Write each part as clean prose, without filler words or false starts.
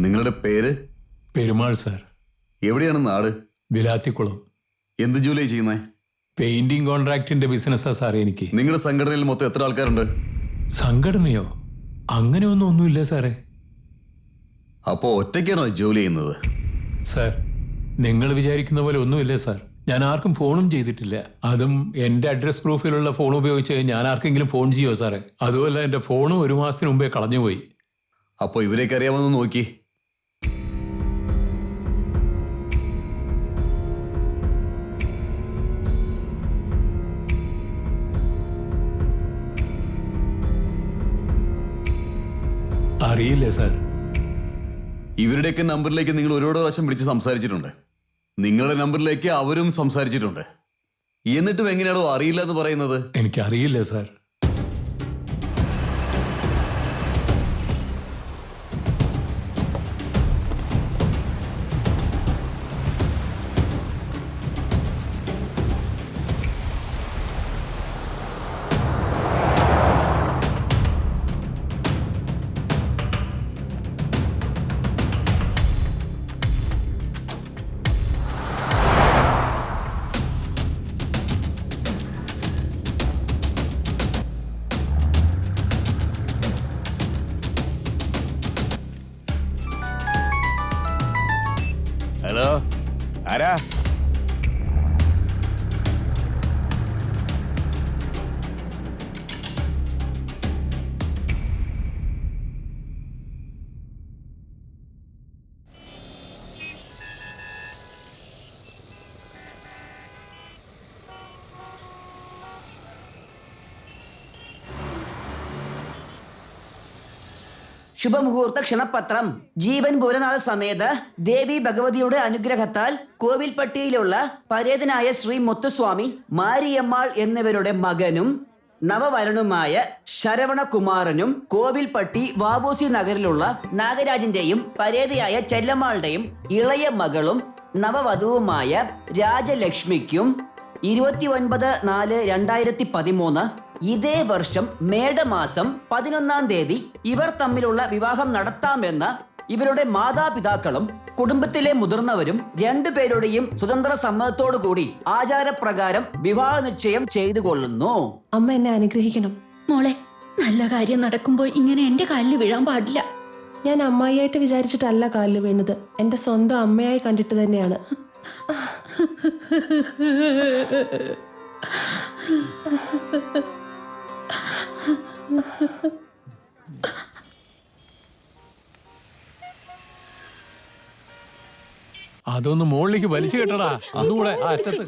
നിങ്ങളുടെ പേര്? പെരുമാൾ സാർ. എവിടെയാണ് നാട്? വിലാത്തിക്കുളം. എന്ത് ജോലി ചെയ്യുന്നേ? പെയിന്റിംഗ് കോൺട്രാക്ടിന്റെ ബിസിനസ്സാ സാറേ എനിക്ക്. നിങ്ങളുടെ സംഘടനയിൽ മൊത്തം എത്ര ആൾക്കാരുണ്ട്? സംഘടനയോ? അങ്ങനെ ഒന്നുമില്ല സാറേ. അപ്പോ ഒറ്റയ്ക്കാണോ ജോലി ചെയ്യുന്നത്? സാർ, നിങ്ങൾ വിചാരിക്കുന്ന പോലെ ഒന്നുമില്ല സാർ. ഞാൻ ആർക്കും ഫോണും ചെയ്തിട്ടില്ല. അതും എൻ്റെ അഡ്രസ് പ്രൂഫിലുള്ള ഫോൺ ഉപയോഗിച്ച് ഞാൻ ആർക്കെങ്കിലും ഫോൺ ചെയ്യോ സാറേ? അതുമല്ല, എൻ്റെ ഫോണും 1 മാസത്തിന് മുമ്പേ കളഞ്ഞുപോയി. അപ്പോൾ ഇവരെയൊക്കെ അറിയാമെന്ന് നോക്കി. അറിയില്ല സാർ. ഇവരുടെയൊക്കെ നമ്പറിലേക്ക് നിങ്ങൾ ഒരുപാട് പ്രാവശ്യം വിളിച്ച് സംസാരിച്ചിട്ടുണ്ട്. നിങ്ങളുടെ നമ്പറിലേക്ക് അവരും സംസാരിച്ചിട്ടുണ്ട്. എന്നിട്ടും എങ്ങനെയാണോ അറിയില്ല എന്ന് പറയുന്നത്? എനിക്കറിയില്ല സാർ. ഹലോ, ആരാ? ശുഭമുഹൂർത്ത ക്ഷണപത്രം. ജീവൻ ഭുവനനാഥ സമേത ദേവി ഭഗവതിയുടെ അനുഗ്രഹത്താൽ കോവിൽപ്പട്ടിയിലുള്ള പരേതനായ ശ്രീ മുത്തുസ്വാമി, മാരിയമ്മാൾ എന്നിവരുടെ മകനും നവവരനുമായ ശരവണകുമാരനും കോവിൽപ്പട്ടി വാബൂസി നഗറിലുള്ള നാഗരാജന്റെയും പരേതയായ ചെല്ലമ്മാളുടെയും ഇളയ മകളും നവവധുവുമായ രാജലക്ഷ്മിക്കും 29/4/2013 ഇതേ വർഷം മേടമാസം 11-ാം തീയതി ഇവർ തമ്മിലുള്ള വിവാഹം നടത്താമെന്ന് ഇവരുടെ മാതാപിതാക്കളും കുടുംബത്തിലെ മുതിർന്നവരും രണ്ടുപേരുടെയും സ്വതന്ത്ര സമ്മതത്തോടു കൂടി ആചാരപ്രകാരം വിവാഹ നിശ്ചയം ചെയ്തു കൊള്ളുന്നു. അമ്മ എന്നെ അനുഗ്രഹിക്കണം. മോളെ, നല്ല കാര്യം നടക്കുമ്പോ ഇങ്ങനെ എന്റെ കാലിൽ വീഴാൻ പാടില്ല. ഞാൻ അമ്മായിയായിട്ട് വിചാരിച്ചിട്ടല്ല കാലിൽ വീണത്. എന്റെ സ്വന്തം അമ്മയായി കണ്ടിട്ട് തന്നെയാണ്. അതൊന്ന് മുകളിലേക്ക് വലിച്ചു കെട്ടടാ. ഒന്നുകൂടെ ആ അറ്റത്ത്.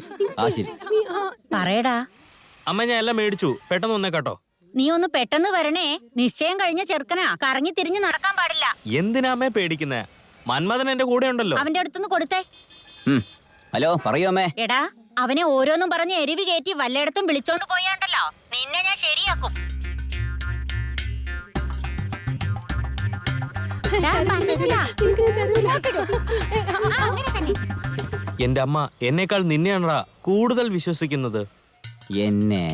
പറയടാ. അമ്മ, ഞാൻ എല്ലാം മേടിച്ചു. പെട്ടെന്ന് വന്നേക്കാട്ടോ. നീ ഒന്ന് പെട്ടെന്ന് വരണേ. നിശ്ചയം കഴിഞ്ഞ ചെറുക്കനാ, കറങ്ങി തിരിഞ്ഞു നടക്കാൻ പാടില്ല. എന്തിനാ അമ്മേ പേടിക്കുന്നേ? മന്മഥൻ എന്റെ കൂടെ ഉണ്ടല്ലോ. അവന്റെ അടുത്തുനിന്ന് കൊടുത്തേ. ഹലോ, പറയൂ അമ്മേ. എടാ, അവനെ ഓരോന്നും പറഞ്ഞ് എരിവി കയറ്റി വല്ലയിടത്തും വിളിച്ചോണ്ട് പോയാണ്ടല്ലോ, നിന്നെ ഞാൻ ശരിയാക്കും. എന്റെ അമ്മ എന്നേക്കാൾ നിന്നെയാണടാ കൂടുതൽ വിശ്വസിക്കുന്നത്. എന്നെ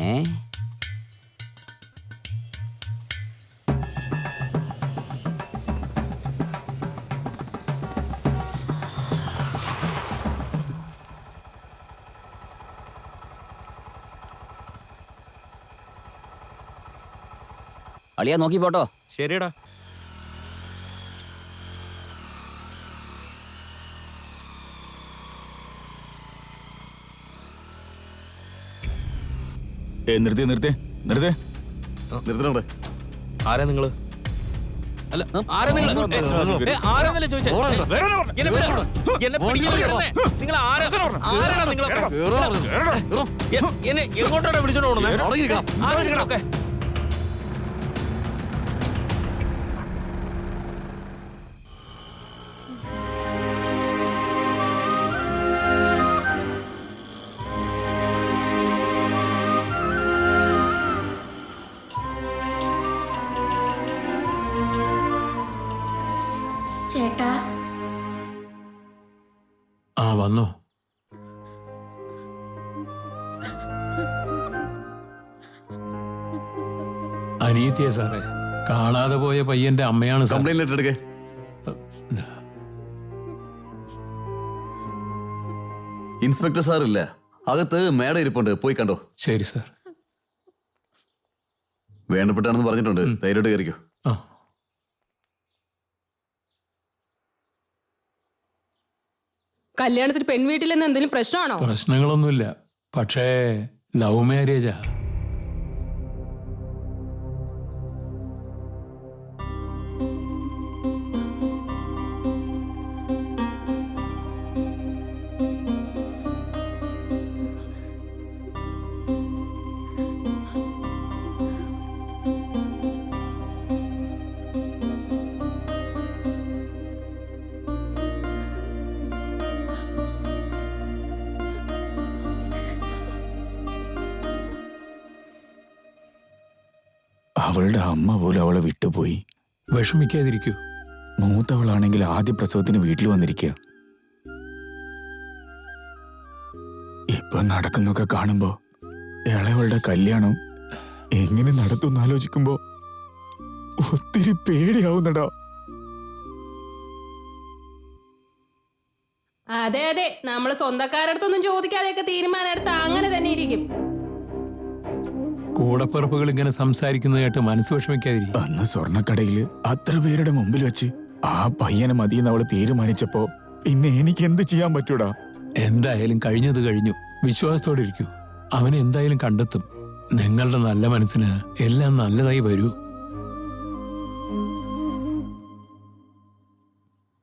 അളിയാ നോക്കി പോട്ടോ. ശരിയടാ. നിർത്തണോടെ. ആരാ നിങ്ങള്? അല്ല, ആരാ നിങ്ങള്? ആരാന്നല്ലേ ചോദിച്ചേ? എന്നെ എങ്ങോട്ടാണ് വിളിച്ചോണ്ട് പോണേ? ആരൊക്കെ? ചേട്ടാ. ആ വന്നോ? അനിയത്തിയെ സാറേ, കാണാതെ പോയ പയ്യന്റെ അമ്മയാണ് സാർ. കംപ്ലൈന്റ് ലെറ്റർ എടുക്കേ. ഇൻസ്പെക്ടർ സാർ ഇല്ല, അകത്ത് മേഡം ഇരിപ്പുണ്ട്, പോയി കണ്ടോ. ശരി സാർ. വേണ്ടപ്പെട്ടാണെന്ന് പറഞ്ഞിട്ടുണ്ട്, ധൈര്യമായിട്ട് കയറിക്കോ. ആ. കല്യാണത്തിന് പെൺവീട്ടിൽ നിന്ന് എന്തെങ്കിലും പ്രശ്നമാണോ? പ്രശ്നങ്ങളൊന്നുമില്ല, പക്ഷേ ലവ് മാരേജാ. അവളുടെ അമ്മ പോലും അവളെ വിട്ടുപോയി. വിഷമിക്കാതിരിക്കൂ. മൂത്തവളാണെങ്കിൽ ആദ്യ പ്രസവത്തിന് വീട്ടിൽ വന്നിരിക്കുക. ഇപ്പൊ നടക്കുന്നൊക്കെ കാണുമ്പോ ഇളയവളുടെ കല്യാണം എങ്ങനെ നടത്തുമെന്ന് ആലോചിക്കുമ്പോ ഒത്തിരി പേടിയാവുന്നടാ. അതെ അതെ, നമ്മള് സ്വന്തക്കാരടുത്തൊന്നും ചോദിക്കാതെയൊക്കെ തീരുമാനം എടുത്ത അങ്ങനെ തന്നെ ഇരിക്കും. കൂടപ്പിറപ്പുകൾ ഇങ്ങനെ സംസാരിക്കുന്നത് കേട്ട് മനസ്സ് വിഷമിക്കാതിരിക്കും. അന്ന് സ്വർണ്ണക്കടയില് അത്ര പേരുടെ മുമ്പിൽ വെച്ച് ആ പയ്യനെ മതിയെന്ന് അവള് തീരുമാനിച്ചപ്പോ പിന്നെ എനിക്ക് എന്ത് ചെയ്യാൻ പറ്റൂടാ? എന്തായാലും കഴിഞ്ഞത് കഴിഞ്ഞു. വിശ്വാസത്തോടെ ഇരിക്കൂ. അവനെ എന്തായാലും കണ്ടെത്തും. നിങ്ങളുടെ നല്ല മനസ്സിന് എല്ലാം നല്ലതായി വരൂ.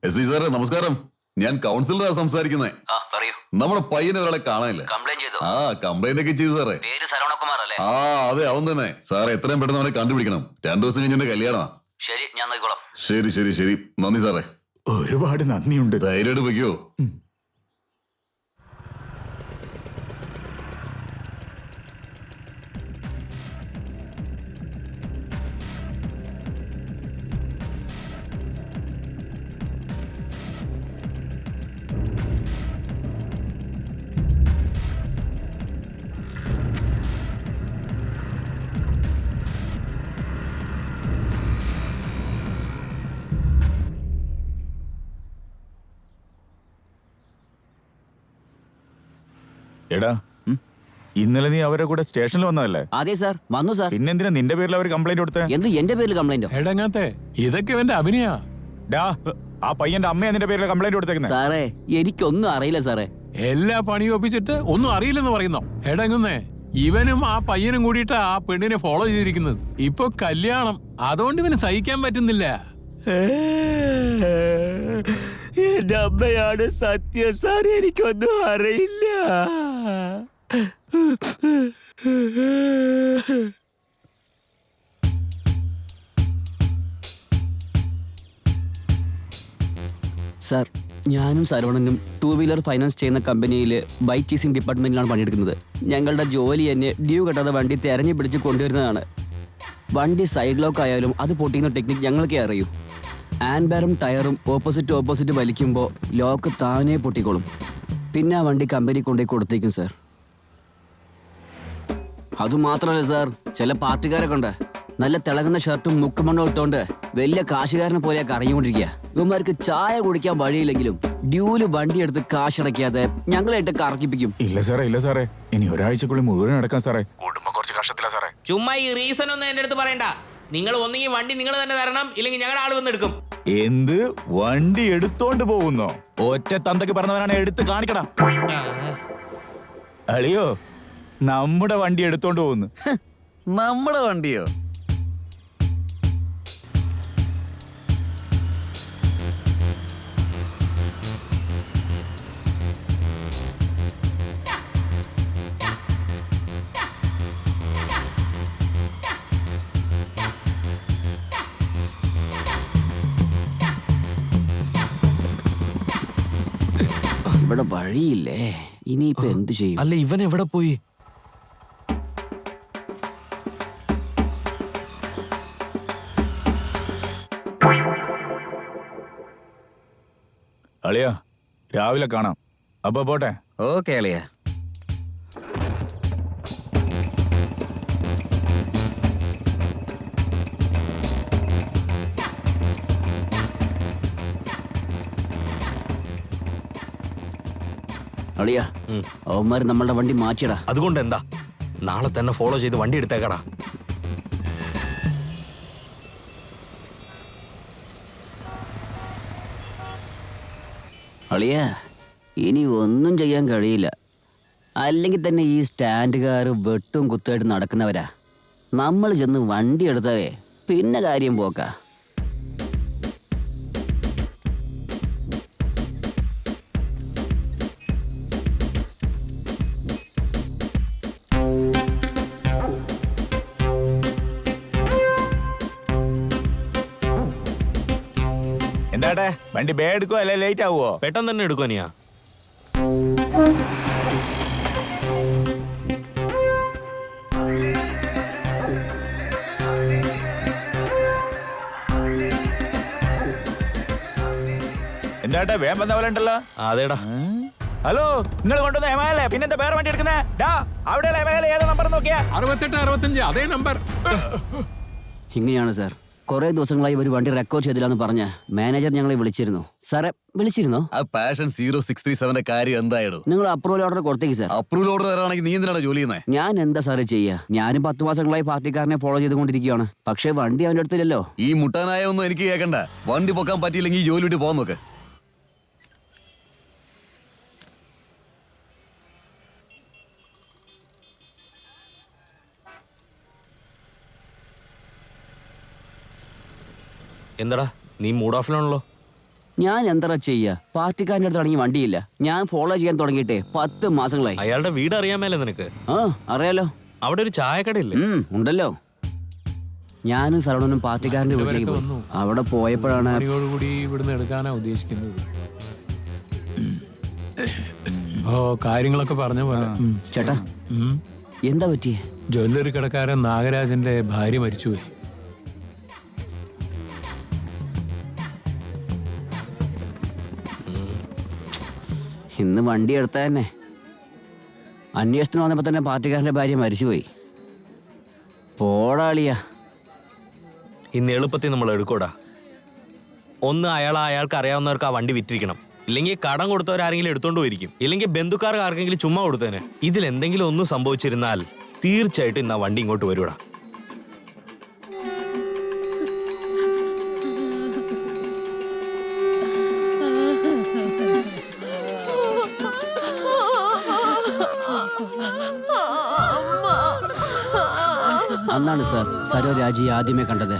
എസ് ഐ സാറേ നമസ്കാരം, ഞാൻ കൗൺസിലറാ സംസാരിക്കുന്നേ. നമ്മുടെ പയ്യനെ ഒരാളെ കാണാനില്ല. ആ കംപ്ലൈന്റ് ഒക്കെ ചെയ്തു സാറേ. ആ അതെ, അവൻ തന്നെ സാറേ. എത്രയും പെട്ടെന്ന് അവനെ കണ്ടുപിടിക്കണം. 2 ദിവസം കഴിഞ്ഞ എന്റെ കല്യാണമാ. ശരി ശരി ശരി, നന്ദി സാറേ. ഒരുപാട് നന്ദിയുണ്ട്. ധൈര്യമായിട്ട് വയ്ക്കോ. എടാ, ഇന്നലെ നീ അവരെ കൂടെ സ്റ്റേഷനിൽ വന്നതല്ലേ? അതെ സാർ, വന്നു സാർ. പിന്നെന്തിനാ നിന്റെ പേരിൽ അവർ കംപ്ലൈന്റ് കൊടുത്തേ? എന്ത് എന്റെ പേരിൽ കംപ്ലൈന്റോ? എടങ്ങാത്തെ, ഇതൊക്കെ ഇവന്റെ അഭിനയാ. ഡാ, ആ പയ്യന്റെ അമ്മയാ നിന്റെ പേരിൽ കംപ്ലൈന്റ് കൊടുത്തേക്കുന്നത്. സാറേ എനിക്കൊന്നും അറിയില്ല സാറേ. എല്ലാ പണിയും ഒപ്പിച്ചിട്ട് ഒന്നും അറിയില്ലെന്ന് പറയുന്നോ? എടങ്ങുന്നേ, ഇവനും ആ പയ്യനും കൂടിയിട്ടാ ആ പെണ്ണിനെ ഫോളോ ചെയ്തിരിക്കുന്നത്. ഇപ്പൊ കല്യാണം, അതുകൊണ്ട് ഇവന് സഹിക്കാൻ പറ്റുന്നില്ല. എന്റെ അമ്മയാണ് സത്യം സാർ, എനിക്കൊന്നും അറിയില്ല. സാർ, ഞാനും സരവണനും 2 വീലർ ഫൈനാൻസ് ചെയ്യുന്ന കമ്പനിയിൽ ബൈക്ക് ചീസിംഗ് ഡിപ്പാർട്ട്മെന്റിലാണ് പണിയെടുക്കുന്നത്. ഞങ്ങളുടെ ജോലി തന്നെ ഡ്യൂ കെട്ടാതെ വണ്ടി തെരഞ്ഞു പിടിച്ച് കൊണ്ടുവരുന്നതാണ്. വണ്ടി സൈഡ് ലോക്ക് ആയാലും അത് പൊട്ടിക്കുന്ന ടെക്നിക്ക് ഞങ്ങൾക്കേ അറിയൂ. ആൻബാറും ടയറും ഓപ്പോസിറ്റ് വലിക്കുമ്പോൾ ലോക്ക് താനേ പൊട്ടിക്കോളും. പിന്നെ ആ വണ്ടി കമ്പനി കൊണ്ടുപോയി കൊടുത്തേക്കും സാർ. അതുമാത്രമല്ല സാർ, ചില പാർട്ടിക്കാരൊക്കെ ഉണ്ട്, നല്ല തിളങ്ങുന്ന ഷർട്ടും മുക്കുമണ്ണും ഇട്ടുകൊണ്ട് വലിയ കാശുകാരനെ പോലെയൊക്കെ അറിഞ്ഞുകൊണ്ടിരിക്കുക. ഇവന്മാർക്ക് ചായ കുടിക്കാൻ വഴിയില്ലെങ്കിലും ഡ്യൂല് വണ്ടി എടുത്ത് കാശടയ്ക്കാതെ ഞങ്ങളായിട്ട് കറക്കിപ്പിക്കും. ഇല്ല സാറേ, ഇനി ഒരാഴ്ചക്കുള്ളിൽ മുഴുവൻ നടക്കാം സാറേ. കുടുംബം കുറച്ച് കഷ്ടത്തിലാ സാറേ. ചുമ്മാ ഈ റീസൺ ഒന്നും എന്റെ അടുത്ത് പറയണ്ട. നിങ്ങൾ ഒന്നെങ്കിൽ വണ്ടി നിങ്ങൾ തന്നെ തരണം, ഇല്ലെങ്കിൽ ഞങ്ങളുടെ ആള് വന്ന് എടുക്കും. എന്ത് വണ്ടി എടുത്തോണ്ട് പോകുന്നോ? ഒറ്റ തന്തക്ക് പറഞ്ഞവനാണ്, എടുത്ത് കാണിക്കടാ. അളിയോ, നമ്മുടെ വണ്ടി എടുത്തോണ്ട് പോകുന്നു. നമ്മുടെ വണ്ടിയോ? ഇവിടെ വഴിയില്ലേ, ഇനിയിപ്പോ എന്തു ചെയ്യും? അല്ല, ഇവൻ എവിടെ പോയി? അളിയാ, രാവിലെ കാണാം. അപ്പൊ പോട്ടെ. ഓക്കെ അളിയാ. അളിയാ അവന്മാർ നമ്മളുടെ വണ്ടി മാറ്റിയടാ. അതുകൊണ്ട് എന്താ, നാളെ തന്നെ ഫോളോ ചെയ്ത് വണ്ടി എടുത്തേക്കടാ. അളിയാ ഇനി ഒന്നും ചെയ്യാൻ കഴിയില്ല. അല്ലെങ്കിൽ തന്നെ ഈ സ്റ്റാൻഡുകാർ വെട്ടും കുത്തായിട്ട് നടക്കുന്നവരാ. നമ്മൾ ചെന്ന് വണ്ടി എടുത്താലേ പിന്നെ കാര്യം പോക്കാ. എന്താട്ടെ വണ്ടി ബേ എടുക്കോ അല്ലെ ലേറ്റ് ആവുമോ? പെട്ടെന്ന് തന്നെ എടുക്കുവാ നീയാ. എന്താട്ടെ വേഗം വന്ന പോലെ ഉണ്ടല്ലോ. അതേടാ. ഹലോ, നിങ്ങൾ കൊണ്ടുവന്ന എമയല്ലേ പിന്നെന്താ വേറെ വണ്ടി എടുക്കുന്നേ? അവിടെയുള്ള എമയല്ലേ ഏതാ നമ്പർ നോക്കിയാ? 68 65 അതേ നമ്പർ. ഇങ്ങനെയാണ് സാർ. കുറേ ദിവസങ്ങളായി ഒരു വണ്ടി റെക്കോർഡ് ചെയ്തില്ലാന്ന് പറഞ്ഞ മാനേജർ ഞങ്ങളെ വിളിച്ചിരുന്നു. സാറേ വിളിച്ചിരുന്നോ? ആ പാഷൻ 0637 കാര്യം എന്തായിരുന്നു? നിങ്ങൾ അപ്രൂവൽ ഓർഡർ കൊടുത്തേക്ക് സാർ. അപ്രൂവൽ ഓർഡർ തരാണെങ്കിൽ നീ എന്തിനാണ് ജോലി ചെയ്യുന്നത്? ഞാൻ എന്താ സാറേ ചെയ്യാ? ഞാനും 10 മാസങ്ങളായി പാർട്ടിക്കാരനെ ഫോളോ ചെയ്തുകൊണ്ടിരിക്കുകയാണ്. പക്ഷേ വണ്ടി അവൻ്റെ അടുത്തില്ലല്ലോ. ഈ മുട്ടാനായ ഒന്നും എനിക്ക് കേൾക്കണ്ട. വണ്ടി പൊക്കാൻ പറ്റിയില്ലെങ്കിൽ ഈ ജോലി വിട്ട് പോകാൻ നോക്ക്. എന്താടാ നീ മൂഡ് ഓഫിലാണല്ലോ? ഞാൻ എന്താ ചെയ്യാ? പാർട്ടിക്കാരൻ്റെ അടുത്ത് തുടങ്ങി വണ്ടിയില്ല. ഞാൻ ഫോളോ ചെയ്യാൻ തുടങ്ങിയിട്ടേ 10 മാസങ്ങളായി. അയാളുടെ വീട് അറിയാമല്ലേ നിനക്ക്? ആ അറിയാലോ. അവിടെ ഒരു ചായക്കടയില്ലേ? ഉണ്ടല്ലോ. ഞാനും സരവണനും പാർട്ടിക്കാരന്റെ വീട്ടിലേക്ക് പോയി. വന്നു. അവിടെ പോയപ്പോഴാണ് കൂടി ഇവിടുന്ന് എടുക്കാനാ ഉദ്ദേശിക്കുന്നത്. ഓ കാര്യങ്ങളൊക്കെ പറഞ്ഞ പോലെ. ചേട്ടാ എന്താ പറ്റിയേ? ജ്വല്ലറി കടക്കാരൻ നാഗരാജന്റെ ഭാര്യ മരിച്ചുപോയി. ഇന്ന് വണ്ടി എടുത്ത തന്നെ അന്വേഷണത്തിന് വന്നപ്പോ തന്നെ പാർട്ടിക്കാരന്റെ ഭാര്യ മരിച്ചുപോയി. പോടാളിയാ. ഇന്ന് എളുപ്പത്തിൽ നമ്മൾ എടുക്കൂടാ. ഒന്ന് അയാൾക്ക് അറിയാവുന്നവർക്ക് ആ വണ്ടി വിറ്റിരിക്കണം. ഇല്ലെങ്കിൽ കടം കൊടുത്തവരാരെങ്കിലും എടുത്തോണ്ട് പോയിരിക്കും. ഇല്ലെങ്കിൽ ബന്ധുക്കാർക്ക് ആർക്കെങ്കിലും ചുമ്മാ കൊടുത്തേനെ. ഇതിലെന്തെങ്കിലും ഒന്നും സംഭവിച്ചിരുന്നാൽ തീർച്ചയായിട്ടും ഇന്ന് ആ വണ്ടി ഇങ്ങോട്ട് വരൂടാ. അന്നാണ് സാർ സരോ രാജിയെ ആദ്യമേ കണ്ടത്.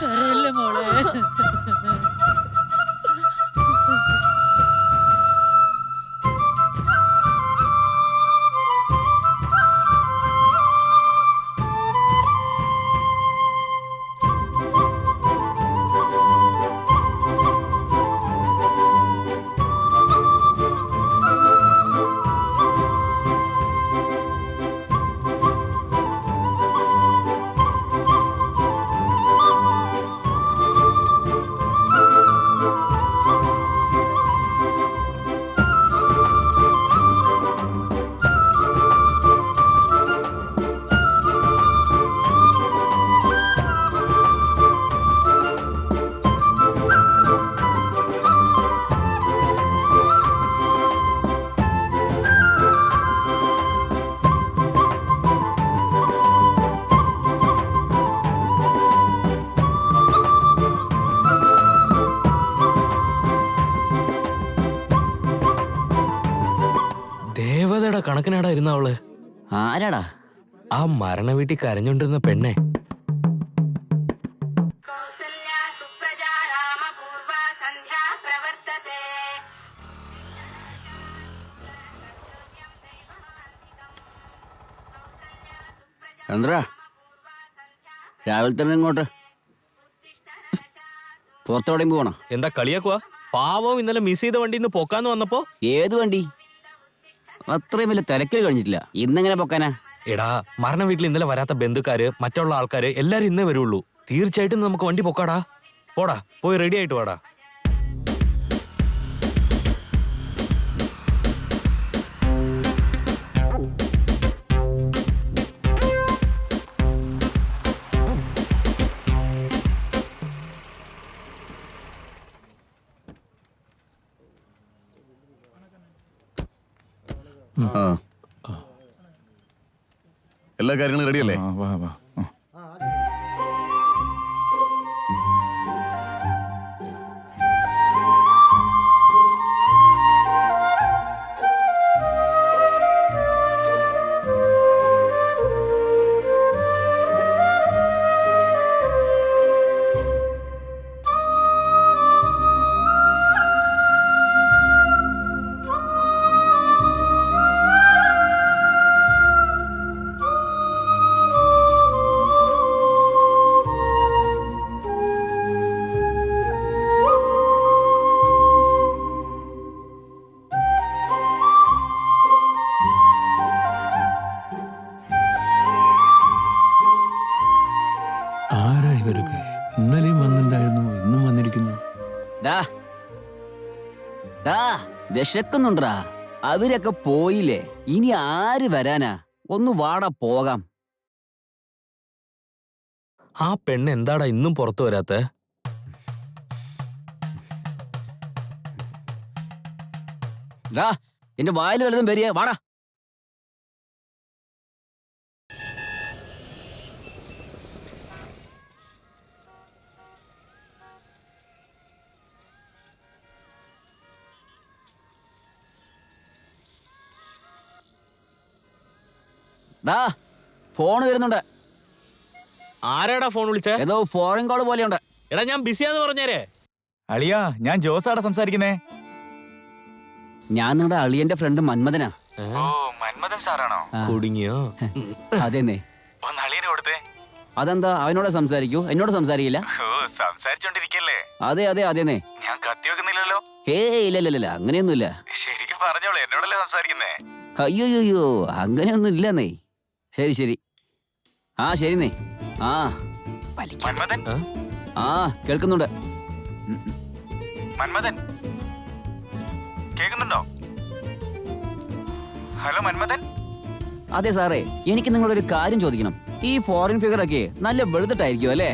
ദേവതയുടെ കണക്കിനാടാ ഇരുന്ന അവള്. ആരാടാ? ആ മരണ വീട്ടിൽ കരഞ്ഞോണ്ടിരുന്ന പെണ്ണെ. എന്താ രാവിലെ തന്നെ ഇങ്ങോട്ട് പുറത്തോടെയും പോകണം? എന്താ കളിയാക്കുവാ? പാവം ഇന്നലെ മിസ് ചെയ്ത വണ്ടി ഇന്ന് പൊക്കാന്ന് വന്നപ്പോ. ഏത് വണ്ടി? അത്രയും വലിയ തിരക്കിൽ കഴിഞ്ഞിട്ടില്ല. ഇന്നെങ്ങനെ പൊക്കാനാ? എടാ മരണ വീട്ടിൽ ഇന്നലെ വരാത്ത ബന്ധുക്കാര് മറ്റുള്ള ആൾക്കാര് എല്ലാരും ഇന്നേ വരുള്ളൂ. തീർച്ചയായിട്ടും നമുക്ക് വണ്ടി പൊക്കാടാ. പോടാ പോയി റെഡി ആയിട്ട് വാടാ. കാര്യങ്ങളും റെഡിയല്ലേ? ആ, വാ വാ ആ. ആരാ ഇവരൊക്കെ? ഇന്നലെയും വന്നിട്ടുണ്ടായിരുന്നു, ഇന്നും വന്നിരിക്കുന്നു. ഡാ ഡാ വിശക്കുന്നുണ്ടാ. അവരൊക്കെ പോയില്ലേ, ഇനി ആര് വരാനാ? ഒന്ന് വാടാ പോകാം. ആ പെണ്ണ് എന്താടാ ഇന്നും പുറത്തു വരാത്തെ? ഡാ എന്റെ വായിൽ വല്ലതും വരിക, വാടാ. ഡാ ഫോൺ വരുന്നുണ്ട്. ആരാടാ ഫോൺ വിളിച്ചേ? ഏതോ ഫോറിൻ കോൾ പോലെയുണ്ട്. എടാ ഞാൻ ബിസിയാന്ന് പറഞ്ഞേരെ. അളിയാ, ഞാൻ ജോസാടാ സംസാരിക്കുന്നേ. ഞാൻ നിങ്ങളുടെ അളിയന്റെ ഫ്രണ്ട് മന്മഥനാ. ഓ, മന്മഥൻ സാറാണോ? ആ. കുടുങ്ങിയോ? അതെന്നെ. ഒന്ന് അളിയനെ കൊടുത്തേ. അതെന്താ അവനോട് സംസാരിക്കൂ, എന്നോട് സംസാരിക്കില്ല? ഓ, സംസാരിച്ചോണ്ടിരിക്കല്ലേ? അതെ അതെ അതെന്നെ. ഞാൻ കത്തി വെക്കുന്നില്ലല്ലോ. ഇല്ല അങ്ങനെയൊന്നുമില്ല. ശരിക്കും പറഞ്ഞോളൂ, എന്നോടല്ലേ സംസാരിക്കുന്നേ? അയ്യോ അങ്ങനെയൊന്നും ഇല്ലെന്നേ. ശരി ആ ശരി നേ. ആ മന്മഥൻ, ആ കേൾക്കുന്നുണ്ട്. മന്മഥൻ കേൾക്കുന്നുണ്ടോ? ഹലോ മന്മഥൻ. അതെ സാറേ, എനിക്ക് നിങ്ങളൊരു കാര്യം ചോദിക്കണം. ഈ ഫോറിൻ ഫിഗർ ഒക്കെ നല്ല വെളുത്തിട്ടായിരിക്കും അല്ലേ?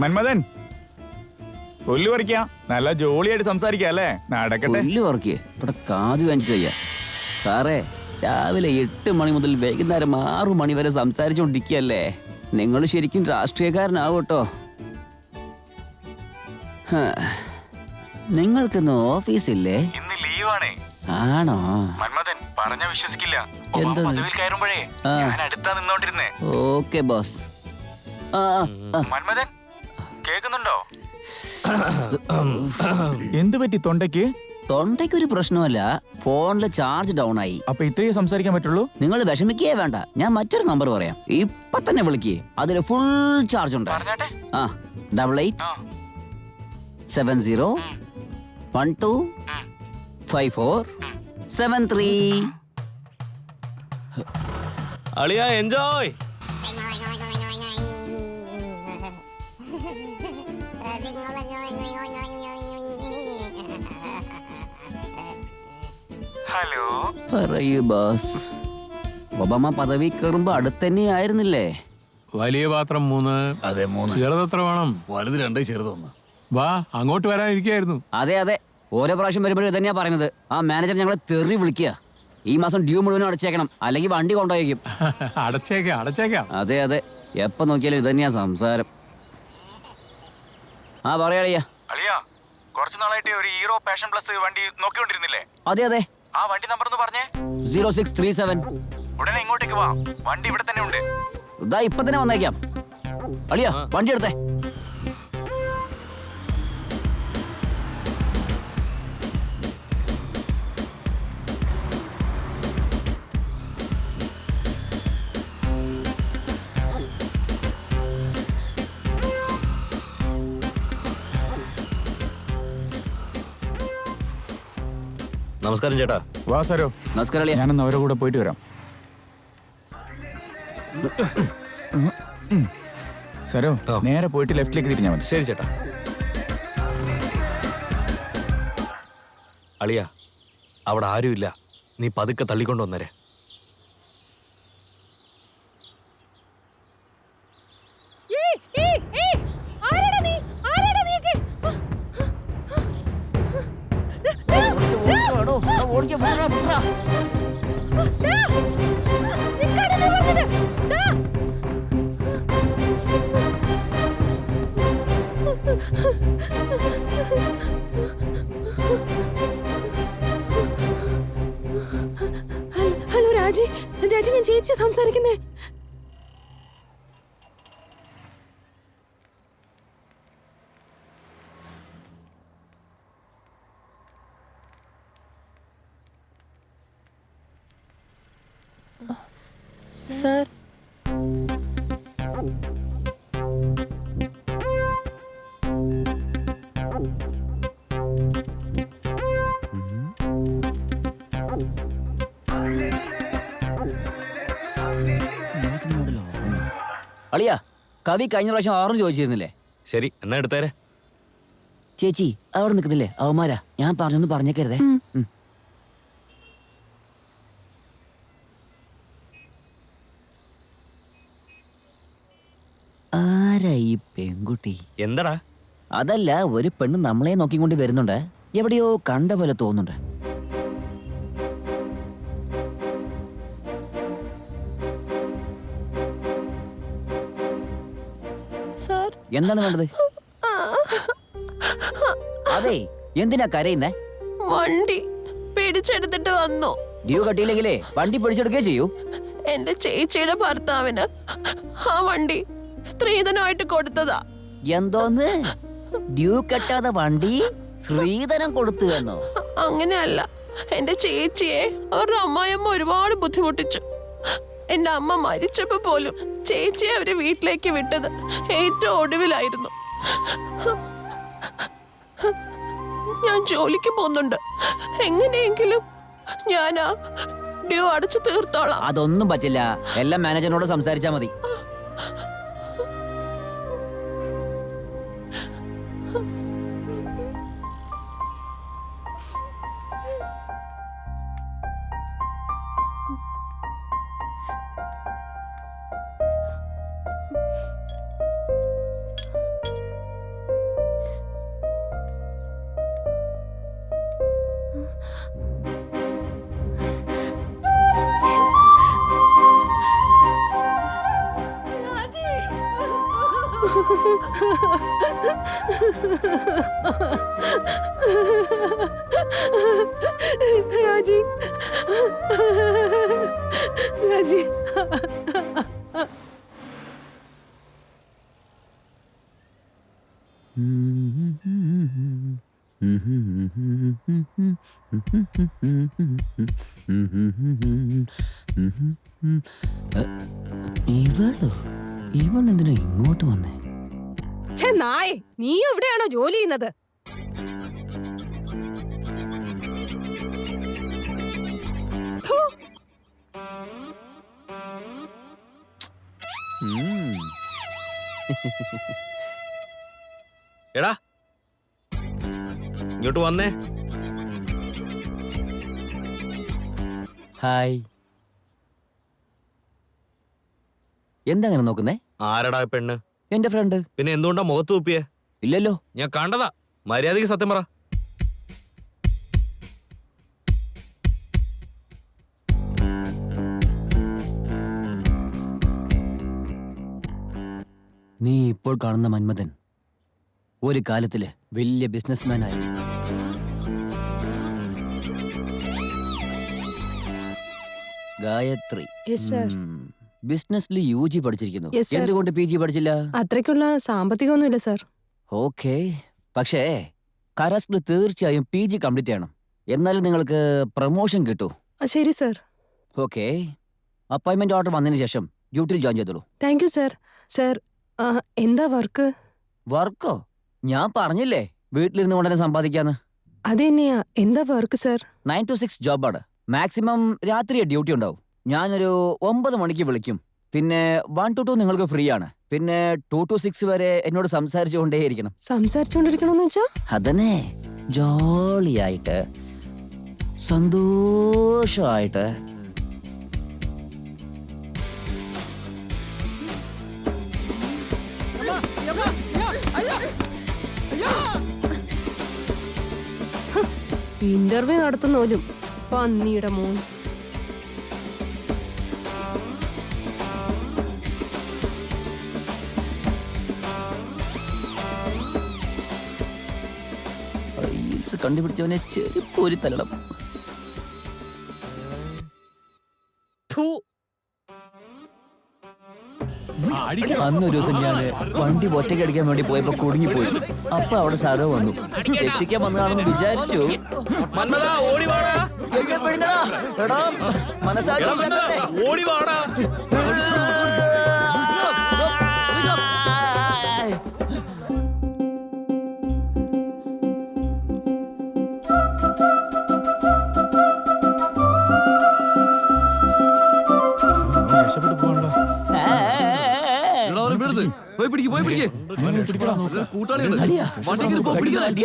മന്മഥൻ, പുല്ല് പറിക്കാം. നല്ല ജോളിയായിട്ട് സംസാരിക്കാം അല്ലേ? നടക്കട്ടെ. പുല്ല് പറക്കേ, ഇവിടെ കാത് വാങ്ങിച്ചിട്ട് വയ്യ. സാറേ, രാവിലെ 8 മണി മുതൽ വൈകുന്നേരം 6 മണി വരെ സംസാരിച്ചുകൊണ്ടിരിക്കുകയല്ലേ? നിങ്ങൾ ശരിക്കും രാഷ്ട്രീയക്കാരനാവട്ടോ. നിങ്ങൾക്കിന്ന് ഓഫീസില്ലേ? ഇന്ന് ലീവാണേ. ആണോ? മന്മഥൻ പറഞ്ഞ വിശ്വസിക്കില്ല. എന്താ? പദവിയിൽ കയറുമ്പോഴേ ആ. ഞാൻ അടുത്താ നിന്നോണ്ടിരുന്നേ. Okay boss. മന്മഥൻ കേക്കുന്നുണ്ടോ? എന്ത് പറ്റി തൊണ്ടയ്ക്ക്? തൊണ്ടയ്ക്കൊരു പ്രശ്നമല്ല, ഫോണിലെ ചാർജ് ഡൗൺ ആയി. അപ്പൊ ഇത്രയേ സംസാരിക്കാൻ പറ്റുള്ളൂ? നിങ്ങൾ വിഷമിക്കേ വേണ്ട, ഞാൻ മറ്റൊരു നമ്പർ പറയാം. ഇപ്പൊ തന്നെ വിളിക്കേ, അതിൽ ഫുൾ ചാർജ് ഉണ്ട്. പറഞ്ഞാട്ടെ. ആ 88 70 12 54 73. അളിയാ എൻജോയ്. ഹലോ പറയൂ ബോസ്. ഒബാമ പദവി കയറുമ്പോ അടുത്തന്നെ ആയിരുന്നില്ലേ? വലിയ പാത്രം 3. അതെ 3. ചെറുതെത്ര വേണം? വലുത് 2, ചെറുതൊന്ന്. വാ, അങ്ങോട്ട് വരാനിരിക്കായിരുന്നു. അതെ ഓരോ പ്രാവശ്യം വരുമ്പോഴും ഇതന്നെയാ പറയുന്നത്. ആ മാനേജർ ഞങ്ങളെ തെറി വിളിക്കുക. ഈ മാസം ഡ്യൂ മുഴുവനും അടച്ചേക്കണം, അല്ലെങ്കിൽ വണ്ടി കൊണ്ടുപോയിരിക്കും. അടച്ചേക്കാം. അതെ എപ്പോ നോക്കിയാലും ഇതന്നെയാ സംസാരം. ആ പറയാളിയാ. അളിയാ, കുറച്ചു നാളായിട്ട് ഒരു ഹീറോ പാഷൻ പ്ലസ് വണ്ടി നോക്കിക്കൊണ്ടിരുന്നില്ലേ? അതെ ആ വണ്ടി നമ്പർ ഒന്ന് പറഞ്ഞേ. 0637. ഉടനെ ഇങ്ങോട്ടേക്ക് വാ, വണ്ടി ഇവിടെ തന്നെ ഉണ്ട്. ഇതാ ഇപ്പൊ തന്നെ വന്നേക്കാം. അളിയാ വണ്ടി എടുത്തേ. നമസ്കാരം ചേട്ടാ. വാ സാരോ. നമസ്കാരം അളിയാ. ഞാനൊന്ന് അവരുടെ കൂടെ പോയിട്ട് വരാം. സാരോ, നേരെ പോയിട്ട് ലെഫ്റ്റിലേക്ക് തിരിഞ്ഞാൽ മതി. ശരി ചേട്ടാ. അളിയ, അവിടെ ആരുമില്ല. നീ പതുക്കെ തള്ളിക്കൊണ്ടു വന്നേരെ. ഹലോ രാജി, രാജി ഞാൻ ചേച്ചി സംസാരിക്കുന്നേ. സാർ, അളിയാ, കവി കഴിഞ്ഞ പ്രാവശ്യം 6 ചോദിച്ചിരുന്നില്ലേ? ശരി, എന്നാ എടുത്തേരെ. ചേച്ചി അവിടെ നിൽക്കുന്നില്ലേ അവന്മാരാ? ഞാൻ പറഞ്ഞൊന്നും പറഞ്ഞേക്കരുതേ. ആരാ ഈ പെൺകുട്ടി? എന്താടാ? അതല്ല, ഒരു പെണ്ണ് നമ്മളെ നോക്കിക്കൊണ്ട് വരുന്നുണ്ട്. എവിടെയോ കണ്ട പോലെ തോന്നുന്നുണ്ട്. സാർ, എന്താണ് വേണ്ടത്? അതെ, എന്തിനാ കരയുന്നേ? വണ്ടി പിടിച്ചെടുത്തിട്ട് വന്നു. ഡ്യൂ കട്ടിയില്ലെങ്കിലേ വണ്ടി പിടിച്ചെടുക്കേ ചെയ്യൂ. എന്റെ ചേച്ചിയുടെ ഭർത്താവിന് ആ വണ്ടി സ്ത്രീധനമായിട്ട് കൊടുത്തതാ. എന്തോന്ന്? ഡ്യൂ കെട്ടാതെ വണ്ടി സ്ത്രീധനം കൊടുത്തു എന്നോ? അങ്ങനെയല്ല, എന്റെ ചേച്ചിയെ അവരുടെ അമ്മായിയമ്മ ഒരുപാട് ബുദ്ധിമുട്ടിച്ചു. എന്റെ അമ്മ മരിച്ചപ്പോ പോലും ചേച്ചിയെ അവര് വീട്ടിലേക്ക് വിട്ടത് ഏറ്റവും ഒടുവിലായിരുന്നു. ഞാൻ ജോലിക്ക് പോകുന്നുണ്ട്. എങ്ങനെയെങ്കിലും ഞാൻ ആ ഡ്യൂ അടച്ചു തീർത്തോളാം. അതൊന്നും പറ്റില്ല. എല്ലാം മാനേജറിനോട് സംസാരിച്ചാ മതി. രാജി, രാജി, ഇവളെന്തിനാ ഇങ്ങോട്ട് വന്നേ? നായേ, നീ എവിടെയാണോ ജോലി ചെയ്യുന്നത്? എടാ, ഇങ്ങോട്ട് വന്നേ. ഹായ്. എന്താ അങ്ങനെ നോക്കുന്നേ? ആരടാ പെണ്ണ്? എന്റെ ഫ്രണ്ട്. പിന്നെ എന്തുകൊണ്ടാ മുഖത്ത് തുപ്പിയേ? ഇല്ലല്ലോ. ഞാൻ കണ്ടതാ. മര്യാദയ്ക്ക് സത്യം പറ. നീ ഇപ്പോൾ കാണുന്ന മന്മഥൻ ഒരു കാലത്തില് വലിയ ബിസിനസ്മാൻ ആയിരുന്നു. ഗായത്രി ബിസിനസ്സിൽ UG പഠിച്ചിരിക്കുന്നു. എന്തുകൊണ്ട് PG പഠിച്ചില്ല? അത്രയ്ക്കുള്ള സാമ്പത്തികമൊന്നുമില്ല സാർ. ഓക്കെ, പക്ഷേ കരസ്റ്റിൽ തീർച്ചയായും PG കംപ്ലീറ്റ് ചെയ്യണം. എന്നാലും നിങ്ങൾക്ക് പ്രൊമോഷൻ കിട്ടൂ. ശരി സാർ. ഓക്കെ, അപ്പോയിന്റ്മെന്റ് ഓർഡർ വന്നതിന് ശേഷം ഡ്യൂട്ടിയിൽ ജോയിൻ ചെയ്തോളൂ. Thank you sir. സാർ, എന്താ വർക്ക്? വർക്കോ? ഞാൻ പറഞ്ഞില്ലേ വീട്ടിലിരുന്ന് കൊണ്ട് തന്നെ സമ്പാദിക്കാന്ന്. അതെന്നെയാ എന്താ വർക്ക് സർ? 9 to 6 ജോബാണ്. മാക്സിമം രാത്രി ഡ്യൂട്ടി ഉണ്ടാവും. ഞാനൊരു 9 മണിക്ക് വിളിക്കും. പിന്നെ 1 to 2 നിങ്ങൾക്ക് ഫ്രീ ആണ്. പിന്നെ 2 to 6 വരെ എന്നോട് സംസാരിച്ചുകൊണ്ടേയിരിക്കണം. സംസാരിച്ചോണ്ടിരിക്കണമെന്ന് വെച്ചാ? അതന്നെ, ജോളിയായിട്ട് സന്തോഷമായിട്ട്. ഇന്റർവ്യൂ നടത്തുന്നോലും പന്നിയുടെ മോൻ. റീൽസ് കണ്ടുപിടിച്ചവനെ ചെരുപ്പ് ഒരു തല്ലണം. അന്നൊരു ദിവസം ഞാൻ വണ്ടി ഒറ്റയ്ക്ക് അടിക്കാൻ വേണ്ടി പോയപ്പോ കുടുങ്ങിപ്പോയി. അപ്പൊ അവിടെ സാറോ വന്നു, രക്ഷിക്കാൻ വന്നതാണെന്ന് വിചാരിച്ചു. എന്നെ പെടുന്നടാ, എടാ, മനസ്സാക്ഷി ഇല്ലാത്തവനെ. രക്ഷപ്പെട്ടു പോകണ്ടോ? അലിയാ, വണ്ടി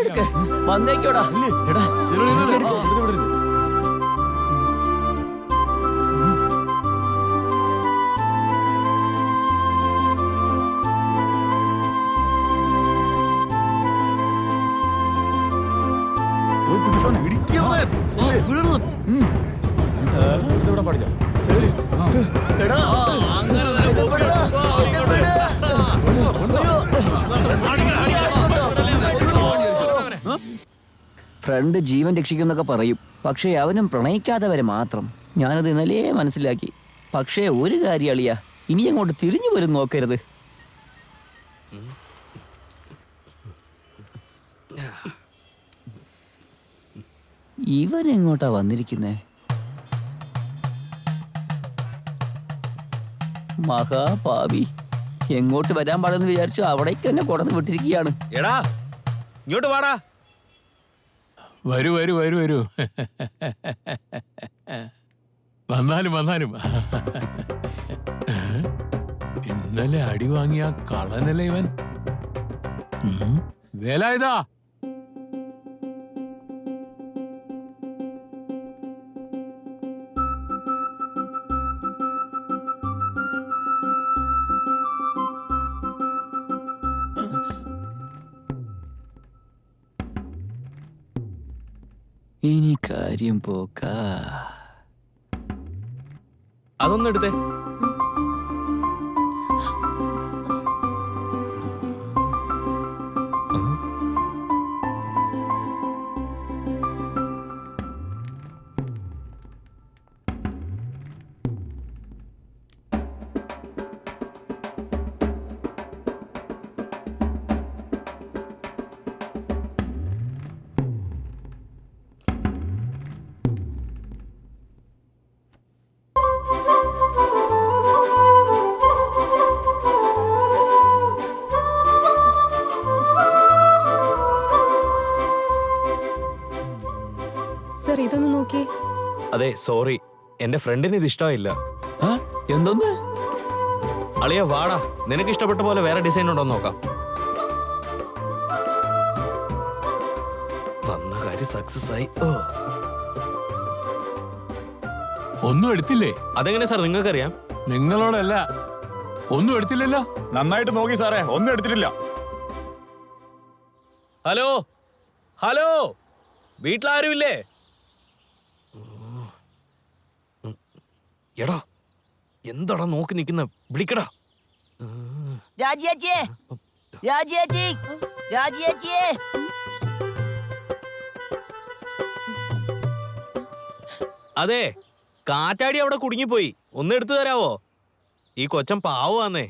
എടുക്ക്. വന്നേക്കോടാ. എടാ, എടുക്ക്. പോയി പിടിച്ചോനെ. ഇവിടെ പാടില്ല. എടാ, ഫ്രണ്ട് ജീവൻ രക്ഷിക്കുന്നൊക്കെ പറയും, പക്ഷേ അവനും പ്രണയിക്കാത്തവരെ മാത്രം. ഞാനത് ഇന്നലെ മനസ്സിലാക്കി. പക്ഷേ ഒരു കാര്യം അളിയാ, ഇനി അങ്ങോട്ട് തിരിഞ്ഞു വരും നോക്കരുത്. ഇവൻ എങ്ങോട്ടാ വന്നിരിക്കുന്നേ? മഹാപാവി, എങ്ങോട്ട് വരാൻ പാടെന്ന് വിചാരിച്ചു അവിടേക്ക് തന്നെ കൊടന്ന് വിട്ടിരിക്കുകയാണ്. എടാ, ഇങ്ങോട്ട് വാടാ. വരൂ വരൂ വരൂ വരൂ. വന്നാലും വന്നാലും. ഇന്നലെ അടി വാങ്ങിയ കളനല്ലേ ഇവൻ? വേലായുധാ, ഇനി കാര്യം പോക്കാ. അതൊന്നും എടുത്തേ. സർ ഇതൊന്ന് നോക്കി. അതെ, സോറി, എന്റെ ഫ്രണ്ടിന് ഇത് ഇഷ്ടമായില്ല. എന്തോന്ന്? അളിയ വാടാ, നിനക്ക് ഇഷ്ടപ്പെട്ട പോലെ വേറെ ഡിസൈൻ ഉണ്ടോ നോക്കാം. വന്ന കാര്യം സക്സസ് ആയി. ഒന്നും എടുത്തില്ലേ? അതെങ്ങനെ സാർ നിങ്ങൾക്കറിയാം? നിങ്ങളോടല്ല, ഒന്നും എടുത്തില്ലല്ലോ. നന്നായിട്ട് നോക്കി സാറേ, ഒന്നും എടുത്തിട്ടില്ല. ഹലോ ഹലോ, വീട്ടിലാരുമില്ലേ? എടാ, എന്താടാ നോക്കി നിക്കുന്ന? വിളിക്കടാ. രാജിയേച്ചിയെ, രാജിയേച്ചി, രാജിയേച്ചിയെ. അതെ, കാറ്റാടി അവിടെ കുടുങ്ങിപ്പോയി. ഒന്ന് എടുത്തു തരാവോ? ഈ കൊച്ചൻ പാവാന്നേ.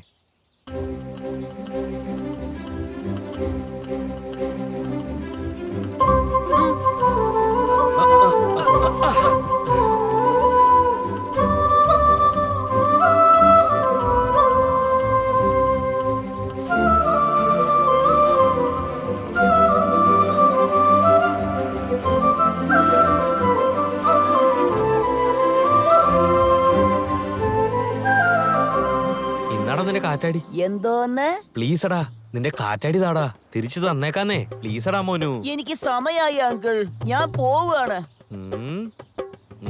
കാറ്റാടി. എന്തോന്ന്? പ്ലീസ് എടാ, നിന്റെ കാറ്റാടി താടാ, തിരിച്ചു തന്നേക്കാന്നേ. പ്ലീസ് എടാ മോനു. എനിക്ക് സമയായി അങ്കിൾ, ഞാൻ പോവുകയാണ്. ഉം.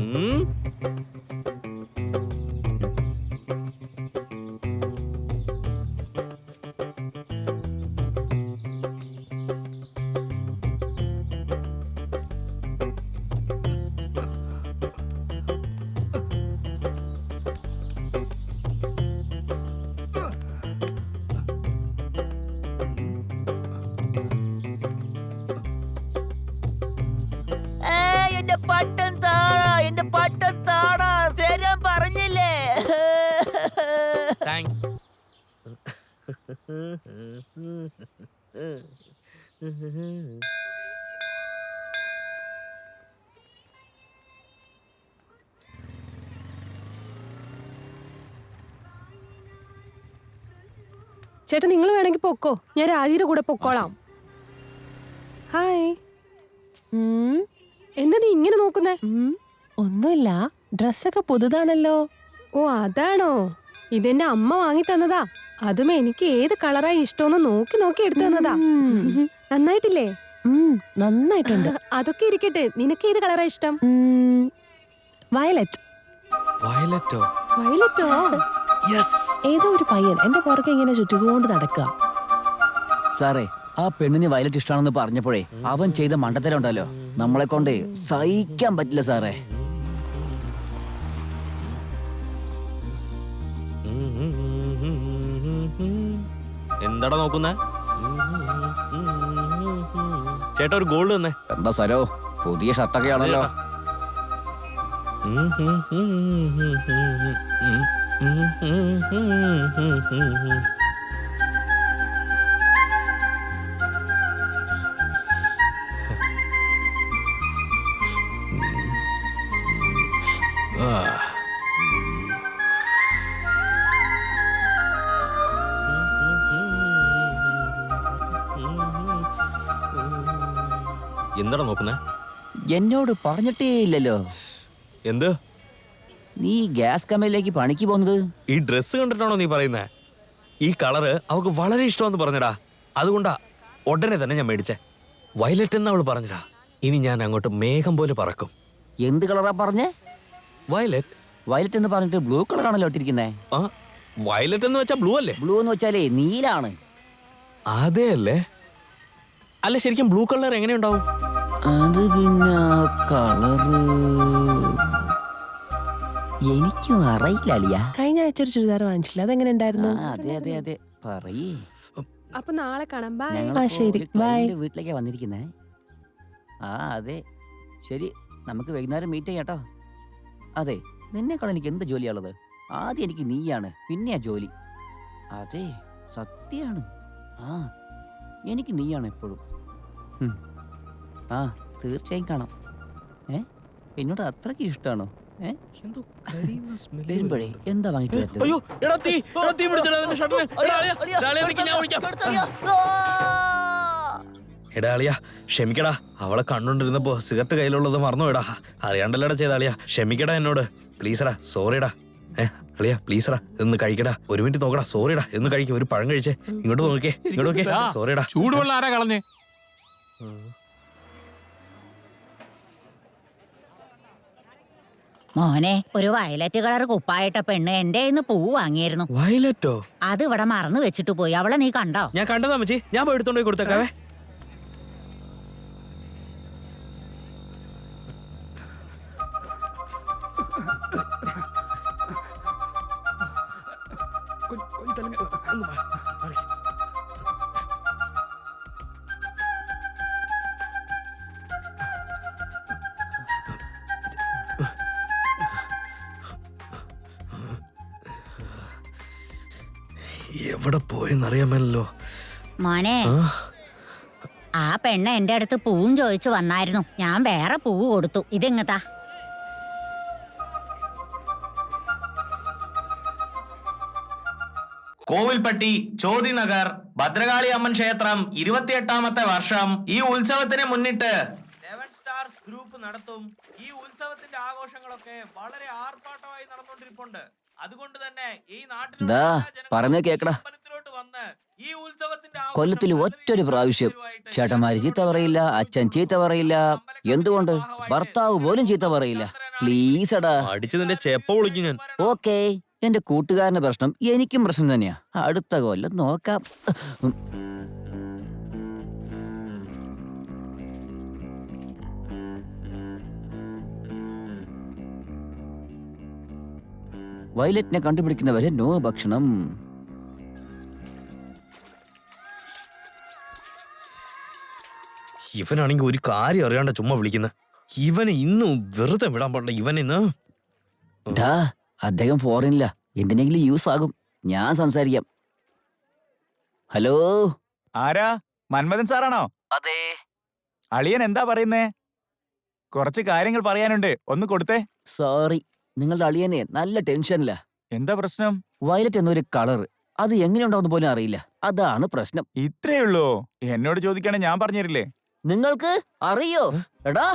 ഉം. എന്റെ പട്ടം താടാ, എന്റെ പട്ടം താടാ, തരാൻ പറഞ്ഞില്ലേ? താങ്ക്സ്. ചേട്ടാ നിങ്ങൾ വേണമെങ്കിൽ പൊക്കോ, ഞാൻ രാജിയുടെ കൂടെ പൊക്കോളാം. ഹായ്. എന്താ നീ ഇങ്ങനെ നോക്കുന്നേ? ഒന്നുമില്ല, ഡ്രസ്സൊക്കെ പുതുതാണല്ലോ. ഓ അതാണോ? ഇതെന്റെ അമ്മ വാങ്ങി തന്നതാ. അതും എനിക്ക് ഏത് കളറായി ഇഷ്ടമെന്ന് നോക്കി നോക്കി എടുത്തു തന്നതാ. നന്നായിട്ടില്ലേ? നന്നായിട്ടുണ്ട്. അതൊക്കെ ഇരിക്കട്ടെ, നിനക്ക് ഏത് കളറാ ഇഷ്ടം? വയലറ്റ്. വയലറ്റോ? വയലറ്റോ? ഏതോ ഒരു പയ്യൻ എന്റെ പുറകെ ഇങ്ങനെ ചുറ്റുകൊണ്ട് നടക്കുക. സാറേ, ആ പെണ്ണിന് വയലറ്റ് ഇഷ്ടമാണെന്ന് പറഞ്ഞപ്പോഴേ അവൻ ചെയ്ത മണ്ടത്തരം ഉണ്ടല്ലോ, നമ്മളെ കൊണ്ട് സഹിക്കാൻ പറ്റില്ല സാറേ. എന്താടാ നോക്കുന്നേ? ചേട്ടാ ഒരു ഗോൾഡ് തന്നെ. എന്താ സരോ, പുതിയ ഷർട്ടൊക്കെ ആണല്ലോ. എന്താടാ നോക്കുന്നേ? എന്നോട് പറഞ്ഞിട്ടേ ഇല്ലല്ലോ. എന്ത്? നീ ഗ്യാസ് കമ്പനിയിലേക്ക് പണിക്ക് പോകുന്നത്? ഈ ഡ്രസ്സ് കണ്ടിട്ടാണോ നീ പറയുന്നേ? ഈ കളറ് അവൾക്ക് വളരെ ഇഷ്ടമെന്ന് പറഞ്ഞടാ, അതുകൊണ്ടാ ഉടനെ തന്നെ ഞാൻ മേടിച്ചേ. വയലറ്റ് എന്ന് അവള് പറഞ്ഞടാ. ഇനി ഞാൻ അങ്ങോട്ട് മേഘം പോലെ പറക്കും. എന്ത് കളറാ പറഞ്ഞേ? വയലറ്റ്. വയലറ്റ് എന്ന് പറഞ്ഞിട്ട് ബ്ലൂ കളറാണല്ലോ ഇട്ടിരിക്കുന്നേ. ആ, വയലറ്റ് എന്ന് വെച്ചാ ബ്ലൂ അല്ലേ? ബ്ലൂ എന്ന് വെച്ചാലേ നീലാണ്. അതെ അല്ലേ? അല്ല, ശരിക്കും ബ്ലൂ കളർ എങ്ങനെ ഉണ്ടാവും? അത് പിന്നെ കളറ് എനിക്കും അറിയില്ല അളിയ. കഴിഞ്ഞ ആഴ്ച ഒരു ചുരിദാർ വാങ്ങിച്ചില്ല, അതെങ്ങനെ ഉണ്ടായിരുന്നു? അതെ അതെ അതെ, പറയേ. അപ്പൊ നാളെ കാണാം. ബൈ. ശരി, ബൈ. വീട്ടിലേക്കാ വന്നിരിക്കുന്നേ. ആ അതെ, ശരി, നമുക്ക് വൈകുന്നേരം മീറ്റ് ചെയ്യാം കേട്ടോ. അതെ, നിന്നെക്കാൾ എനിക്ക് എന്ത് ജോലിയാണുള്ളത്? ആദ്യം എനിക്ക് നീയാണ്, പിന്നെയാ ജോലി. അതെ, സത്യാണ്. ആ, എനിക്ക് നീയാണ് എപ്പോഴും. ആ, തീർച്ചയായും കാണാം. എന്നോട് അത്രയ്ക്ക് ഇഷ്ടമാണോ? വരുമ്പോഴേ എന്താ വാങ്ങിട്ട് വരട്ടെ? അയ്യോ, എടാ തീ, എടാ തീ പിടിച്ചെടാ നിന്റെ ഷർട്ടിന്. എടാ അളിയാ, എടാ അളിയാ, നിക്ക് ഞാൻ വിളിക്കാം. എടാ അളിയാ, ക്ഷമിക്കടാ, അവളെ കണ്ടോണ്ടിരുന്നപ്പോ സിഗരറ്റ് കയ്യിലുള്ളത് മറന്നുപോയടാ. അറിയാണ്ടല്ലടാ ചെയ്ത അളിയാ, ക്ഷമിക്കടാ എന്നോട്. പ്ലീസടാ, സോറിടാ. അളിയാ പ്ലീസടാ, ഇതൊന്ന് കഴിക്കടാ. ഒരു മിനിറ്റ് നോക്കടാ, സോറിടാ, എന്ന് കഴിക്കും. ഒരു പഴം കഴിച്ചേ. ഇങ്ങോട്ട് നോക്കേ, ഇങ്ങോട്ട് നോക്കേ. സോറിടാ. ചൂടുവെള്ളം ആരാ കളഞ്ഞേ? മോനെ, ഒരു വയലറ്റ് കളർ കുപ്പായിട്ട പെണ്ണ് എന്റെ കയ്യിന്ന് പൂ വാങ്ങിയിരുന്നു. വയലറ്റോ? അത് ഇവിടെ മറന്നു വെച്ചിട്ട് പോയി. അവളെ നീ കണ്ടോ? ഞാൻ കണ്ടതാ അമ്മച്ചി, ഞാൻ പോയി എടുത്തോണ്ട് പോയി കൊടുത്തേക്കാവേ. എവിടെ പോയെന്നറിയാമല്ലോ. മോനെ, ആ പെണ്ണ് എന്റെ അടുത്ത് പൂവും ചോദിച്ചു വന്നായിരുന്നു. ഞാൻ വേറെ പൂവ് കൊടുത്തു. ഇതെങ്ങത്താ? കോവിൽപ്പട്ടി, ചോതിനഗർ, ഭദ്രകാളി അമ്മൻ ക്ഷേത്രം 28ാമത്തെ വർഷം. ഈ ഉത്സവത്തിനെ മുന്നിട്ട് 11 സ്റ്റാർസ് ഗ്രൂപ്പ് നടത്തും. ഈ ഉത്സവത്തിന്റെ ആഘോഷങ്ങളൊക്കെ വളരെ ആർഭാട്ടമായി നടന്നുകൊണ്ടിരിപ്പുണ്ട്. അതുകൊണ്ട് തന്നെ ഈ ദാ, പറഞ്ഞ കേക്കടാ. അമ്പലത്തിലോട്ട് വന്ന് ഈ ഉത്സവത്തിന്റെ കൊല്ലത്തിൽ ഒറ്റൊരു പ്രാവശ്യം ചേട്ടന്മാര് ചീത്ത പറയില്ല, അച്ഛൻ ചീത്ത പറയില്ല. എന്തുകൊണ്ട്? ഭർത്താവ് പോലും ചീത്ത പറയില്ല. പ്ലീസ് എടാ. അടിച്ചതിന്റെ ചെപ്പ വിളിക്കും ഞാൻ. ഓക്കേ, എന്റെ കൂട്ടുകാരന്റെ പ്രശ്നം എനിക്കും പ്രശ്നം തന്നെയാ. അടുത്ത കൊല്ലം നോക്കാം. വയലറ്റിനെ കണ്ടുപിടിക്കുന്നവരെ നോ ഭക്ഷണം. ഇവനാണെങ്കിൽ ഒരു കാര്യം അറിയാണ്ട ചുമ്മാ വിളിക്കുന്നത്. ഇവനെ ഇന്നും വെറുതെ വിടാൻ പാടില്ല. ഇവനിന്ന് ഡാ, അദ്ദേഹം ഫോറിനില്ല, എന്തിനെങ്കിലും യൂസ് ആകും. ഞാൻ സംസാരിക്കാം. ഹലോ, ആരാ? മന്മഥൻ സാറാണോ? അതെ. അളിയൻ എന്താ പറയുന്നേ? കുറച്ച് കാര്യങ്ങൾ പറയാനുണ്ട്, ഒന്ന് കൊടുത്തേ. സോറി, നിങ്ങളുടെ അളിയനെ നല്ല ടെൻഷനില്ല. എന്താ പ്രശ്നം? വയലറ്റ് എന്നൊരു കളർ, അത് എങ്ങനെയുണ്ടാവുന്ന പോലും അറിയില്ല. അതാണ് പ്രശ്നം. ഇത്രേ ഉള്ളൂ? എന്നോട് ചോദിക്കണേ, ഞാൻ പറഞ്ഞിരില്ലേ? നിങ്ങൾക്ക് അറിയോ? എടാ,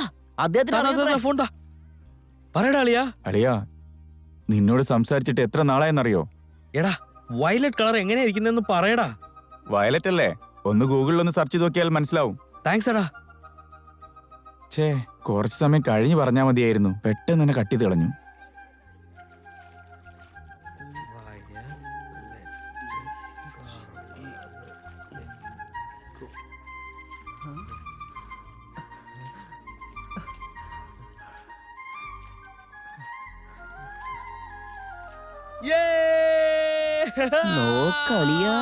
അദ്ദേഹത്തിന് ഫോൺ പറയടാ അളിയാ. അളിയാ, നിന്നോട് സംസാരിച്ചിട്ട് എത്ര നാളായെന്നറിയോ? എടാ, വയലറ്റ് കളർ എങ്ങനെയാ ഇരിക്കുന്നതെന്ന് പറയടാ. വയലറ്റ് അല്ലേ? ഒന്ന് ഗൂഗിളിൽ ഒന്ന് സെർച്ച് ചെയ്ത് നോക്കിയാൽ മനസ്സിലാവും. താങ്ക്സ് എടാ. ഛേ, കുറച്ച് സമയം കഴിഞ്ഞ് പറഞ്ഞാ മതിയായിരുന്നു. പെട്ടെന്ന് തന്നെ കട്ട് ചെയ്ത് കളഞ്ഞു. നോക്കളിയാ.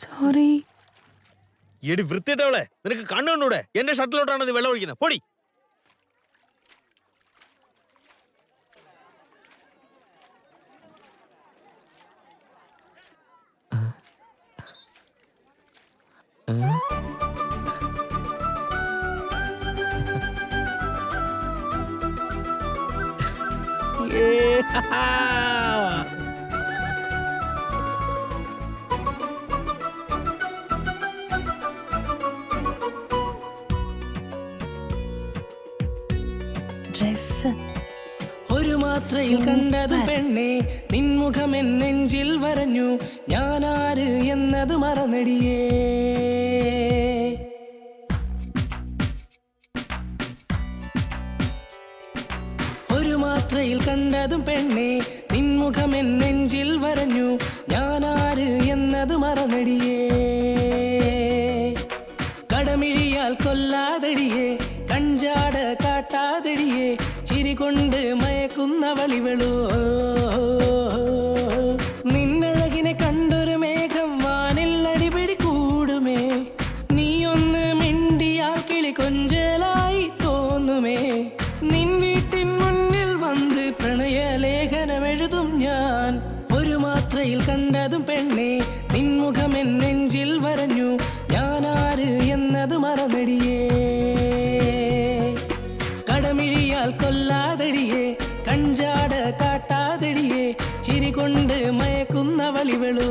സോറി. എടി വൃത്തിയിട്ടവളെ, നിനക്ക് കണ്ണുകൊണ്ടൂടെ? എന്റെ ഷട്ടിലോട്ടാണ് നീ വെള്ളം ഒഴിക്കുന്നത്. പൊടി. ഒരു മാത്രയിൽ കണ്ടതു പെണ്ണെ, നിൻമുഖം എൻ നെഞ്ചിൽ വരഞ്ഞു. ഞാനാര് എന്നത് മറന്നടിയേ. ഒരു മാത്രയിൽ കണ്ടതും പെണ്ണെ, നിൻമുഖം എൻ നെഞ്ചിൽ വരഞ്ഞു. ഞാനാര് എന്നത് മറന്നടിയേ. കടമിഴിയാൽ കൊല്ലാതടിയേ, കഞ്ചാട കാട്ടാതടിയേ, ചിരി കൊണ്ട് മയക്കുന്ന വളിവളോ. നിന്നഴകിനെ കണ്ടൊരു മേഘം വാനിൽ അടിപിടി കൂടുമേ. നീയൊന്ന് മിണ്ടിയാൽ കിളി കൊഞ്ചലായി തോന്നുമേ. നിൻ വീട്ടിൻ മുന്നിൽ വന്ന് പ്രണയലേഖനമെഴുതും ഞാൻ. ഒരു മാത്രയിൽ കണ്ടതും പെണ്ണെ, നിൻമുഖം എൻ നെഞ്ചിൽ വരഞ്ഞു. ഞാനാര് എന്നത് മറന്നടിയേ. കടമിഴിയാൽ കൊല്ലാതടിയേ, കഞ്ചാട കാട്ടാതടിയേ, ചിരി കൊണ്ട് മയക്കുന്ന വളിവളോ.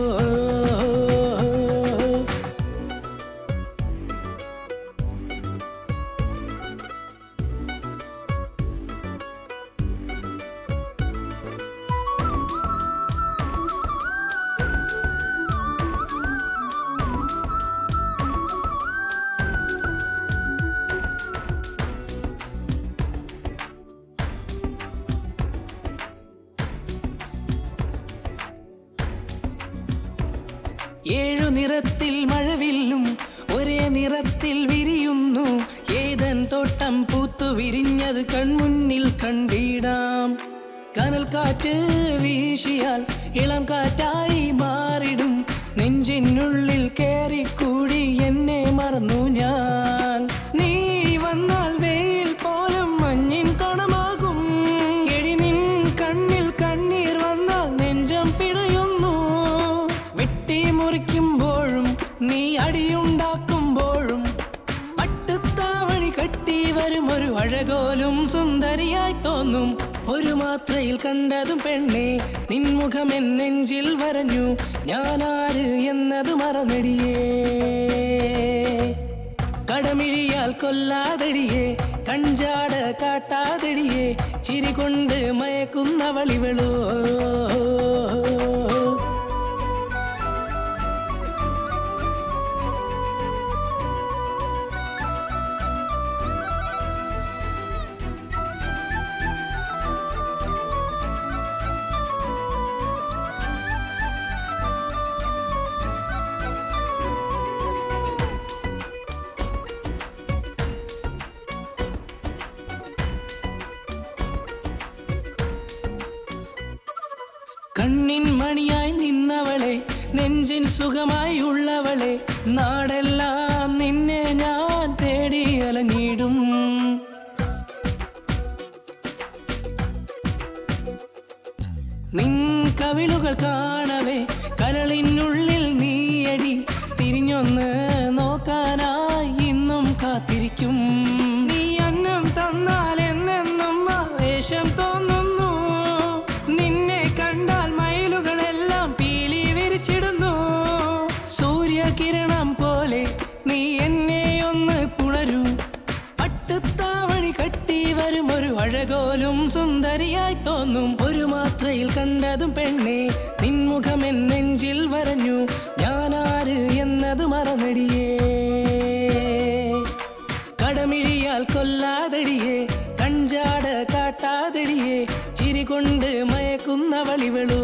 ഏഴു നിറത്തിൽ മഴവില്ലും ഒരേ നിറത്തിൽ വിരിയുന്നു. ഏതൻ തോട്ടം പൂത്തു വിരിഞ്ഞത് കൺമുന്നിൽ കണ്ടിടാം. കനൽ കാറ്റ് വീശിയാൽ ഇളം കാറ്റായി മാറിടും. നെഞ്ചിനുള്ളിൽ കേറിക്കൂടി എന്നെ മറന്നു ഞാൻ. നീ വന്നാൽ വെയിൽ പോലും മഞ്ഞിൻ കണമാകും. എടി നിൻ കണ്ണിൽ കണ്ണീർ വന്നാൽ നെഞ്ചം പിടയുന്നു. വെട്ടി മുറിക്കുമ്പോഴും നീ അടിയുണ്ടാക്കുമ്പോഴും വരും ഒരു അഴകോലും സുന്ദരിയായി തോന്നും ഒരു മാത്രയിൽ കണ്ടതും പെണ്ണെ നിൻമുഖം എൻ നെഞ്ചിൽ വരഞ്ഞു ഞാനാര് എന്നത് മറന്നടിയേ കടമിഴിയാൽ കൊല്ലാതടിയേ കഞ്ചാട കാട്ടാതടിയേ ചിരി കൊണ്ട് മയക്കുന്നവളിവളോ കണ്ണിൻ മണിയായി നിന്നവളെ നെഞ്ചിൻ സുഖമായി ഉള്ളവളെ നാടെല്ലാം നിന്നെ ഞാൻ തേടി അലഞ്ഞിടും നിൻ കവിളുകൾ കാണവേ കരളിനുള്ളിൽ നീയടി തിരിഞ്ഞൊന്ന് നോക്കാനായി ഇന്നും കാത്തിരിക്കും നീ അന്നം തന്നാൽ എന്നെന്നും ആവേശം തോന്നുന്നു നിന്നെ കണ്ടാൽ മയിലുകളെല്ലാം പീലി വിരിച്ചിടുന്നു സൂര്യകിരണം പോലെ നീ എന്നെ ഒന്ന് പുണരൂ പട്ടുത്താവണി കട്ടി വരും ഒരു അഴകോലും സുന്ദരിയായി തോന്നും ഒരു മാത്രയിൽ കണ്ടതും പെണ്ണെ നിൻമുഖം എൻ നെഞ്ചിൽ വരഞ്ഞു ഞാനാര് എന്നത് മറന്നടിയേ കടമിഴിയാൽ കൊല്ലാതടിയേ കഞ്ചാട കാട്ടാതടിയേ ചിരി കൊണ്ട് മയക്കുന്നവളിവളോ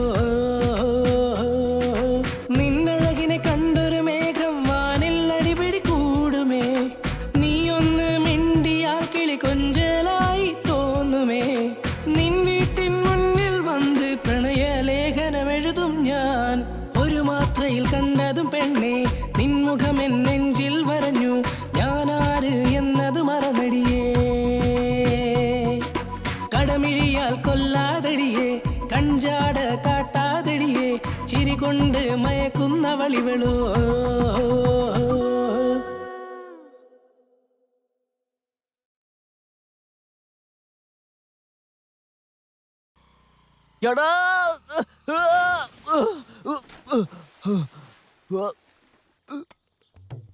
നിന്നഴകിനെ കണ്ടൊരു മേഘം വാനിൽ അടിപിടി കൂടുമേ നീ ഒന്ന് മിണ്ടിയാൽ കിളി കൊഞ്ചലായി തോന്നുമേ നിൻ വീട്ടിൻ മുന്നിൽ വന്ന് പ്രണയലേഖനമെഴുതും ഞാൻ ഒരു മാത്രയിൽ കണ്ടതും പെണ്ണെ നിൻമുഖം എൻ നെഞ്ചിൽ വരഞ്ഞു ഞാനാര് എന്നത് മറന്നടിയേ കടമിഴിയാൽ കൊല്ലാതടിയേ കഞ്ചാട കാട്ടാതടിയേ ചിരി കൊണ്ട് മയക്കുന്നവളിവളോ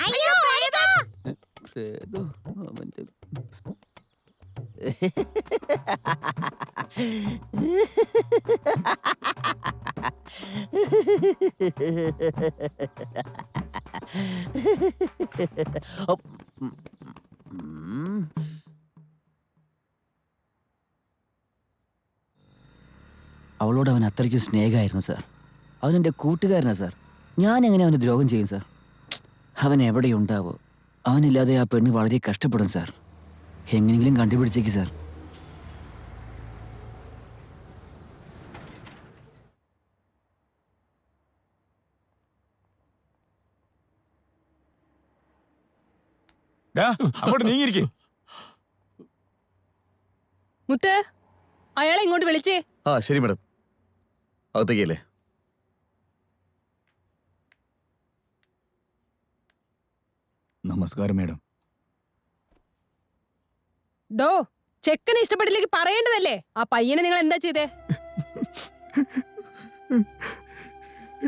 അയ്യോ എഴുതാ അവളോട് അവൻ അത്രയ്ക്കും സ്നേഹമായിരുന്നു സാർ. അവനെൻ്റെ കൂട്ടുകാരനാണ് സാർ. ഞാൻ എങ്ങനെ അവന് ദ്രോഹം ചെയ്യും സാർ? അവൻ എവിടെയുണ്ടാവോ? അവനില്ലാതെ ആ പെണ്ണ് വളരെ കഷ്ടപ്പെടും സാർ. എങ്ങനെയെങ്കിലും കണ്ടുപിടിച്ചേക്ക് സാർ. അങ്ങോട്ട് നീങ്ങിയിരിക്കേ. മുത്ത് അയാളെ ഇങ്ങോട്ട് വിളിച്ചേ. ആ ശരി മാഡം, അകത്തേക്കല്ലേ. നമസ്കാരം മേഡം. ഡോ ചെക്കനെ ഇഷ്ടപ്പെട്ടില്ലെങ്കിൽ പറയേണ്ടതല്ലേ? ആ പയ്യനെ നിങ്ങൾ എന്താ ചെയ്തേ?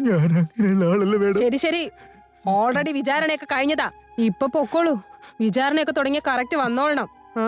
ഞാൻ അങ്ങനെയുള്ള ആളല്ല മേഡം. ശരി ശരി, ഓൾറെഡി വിചാരണയൊക്കെ കഴിഞ്ഞതാ. ഇപ്പൊ പൊക്കോളൂ. വിചാരണയൊക്കെ തുടങ്ങിയ കറക്റ്റ് വന്നോളണം. ആ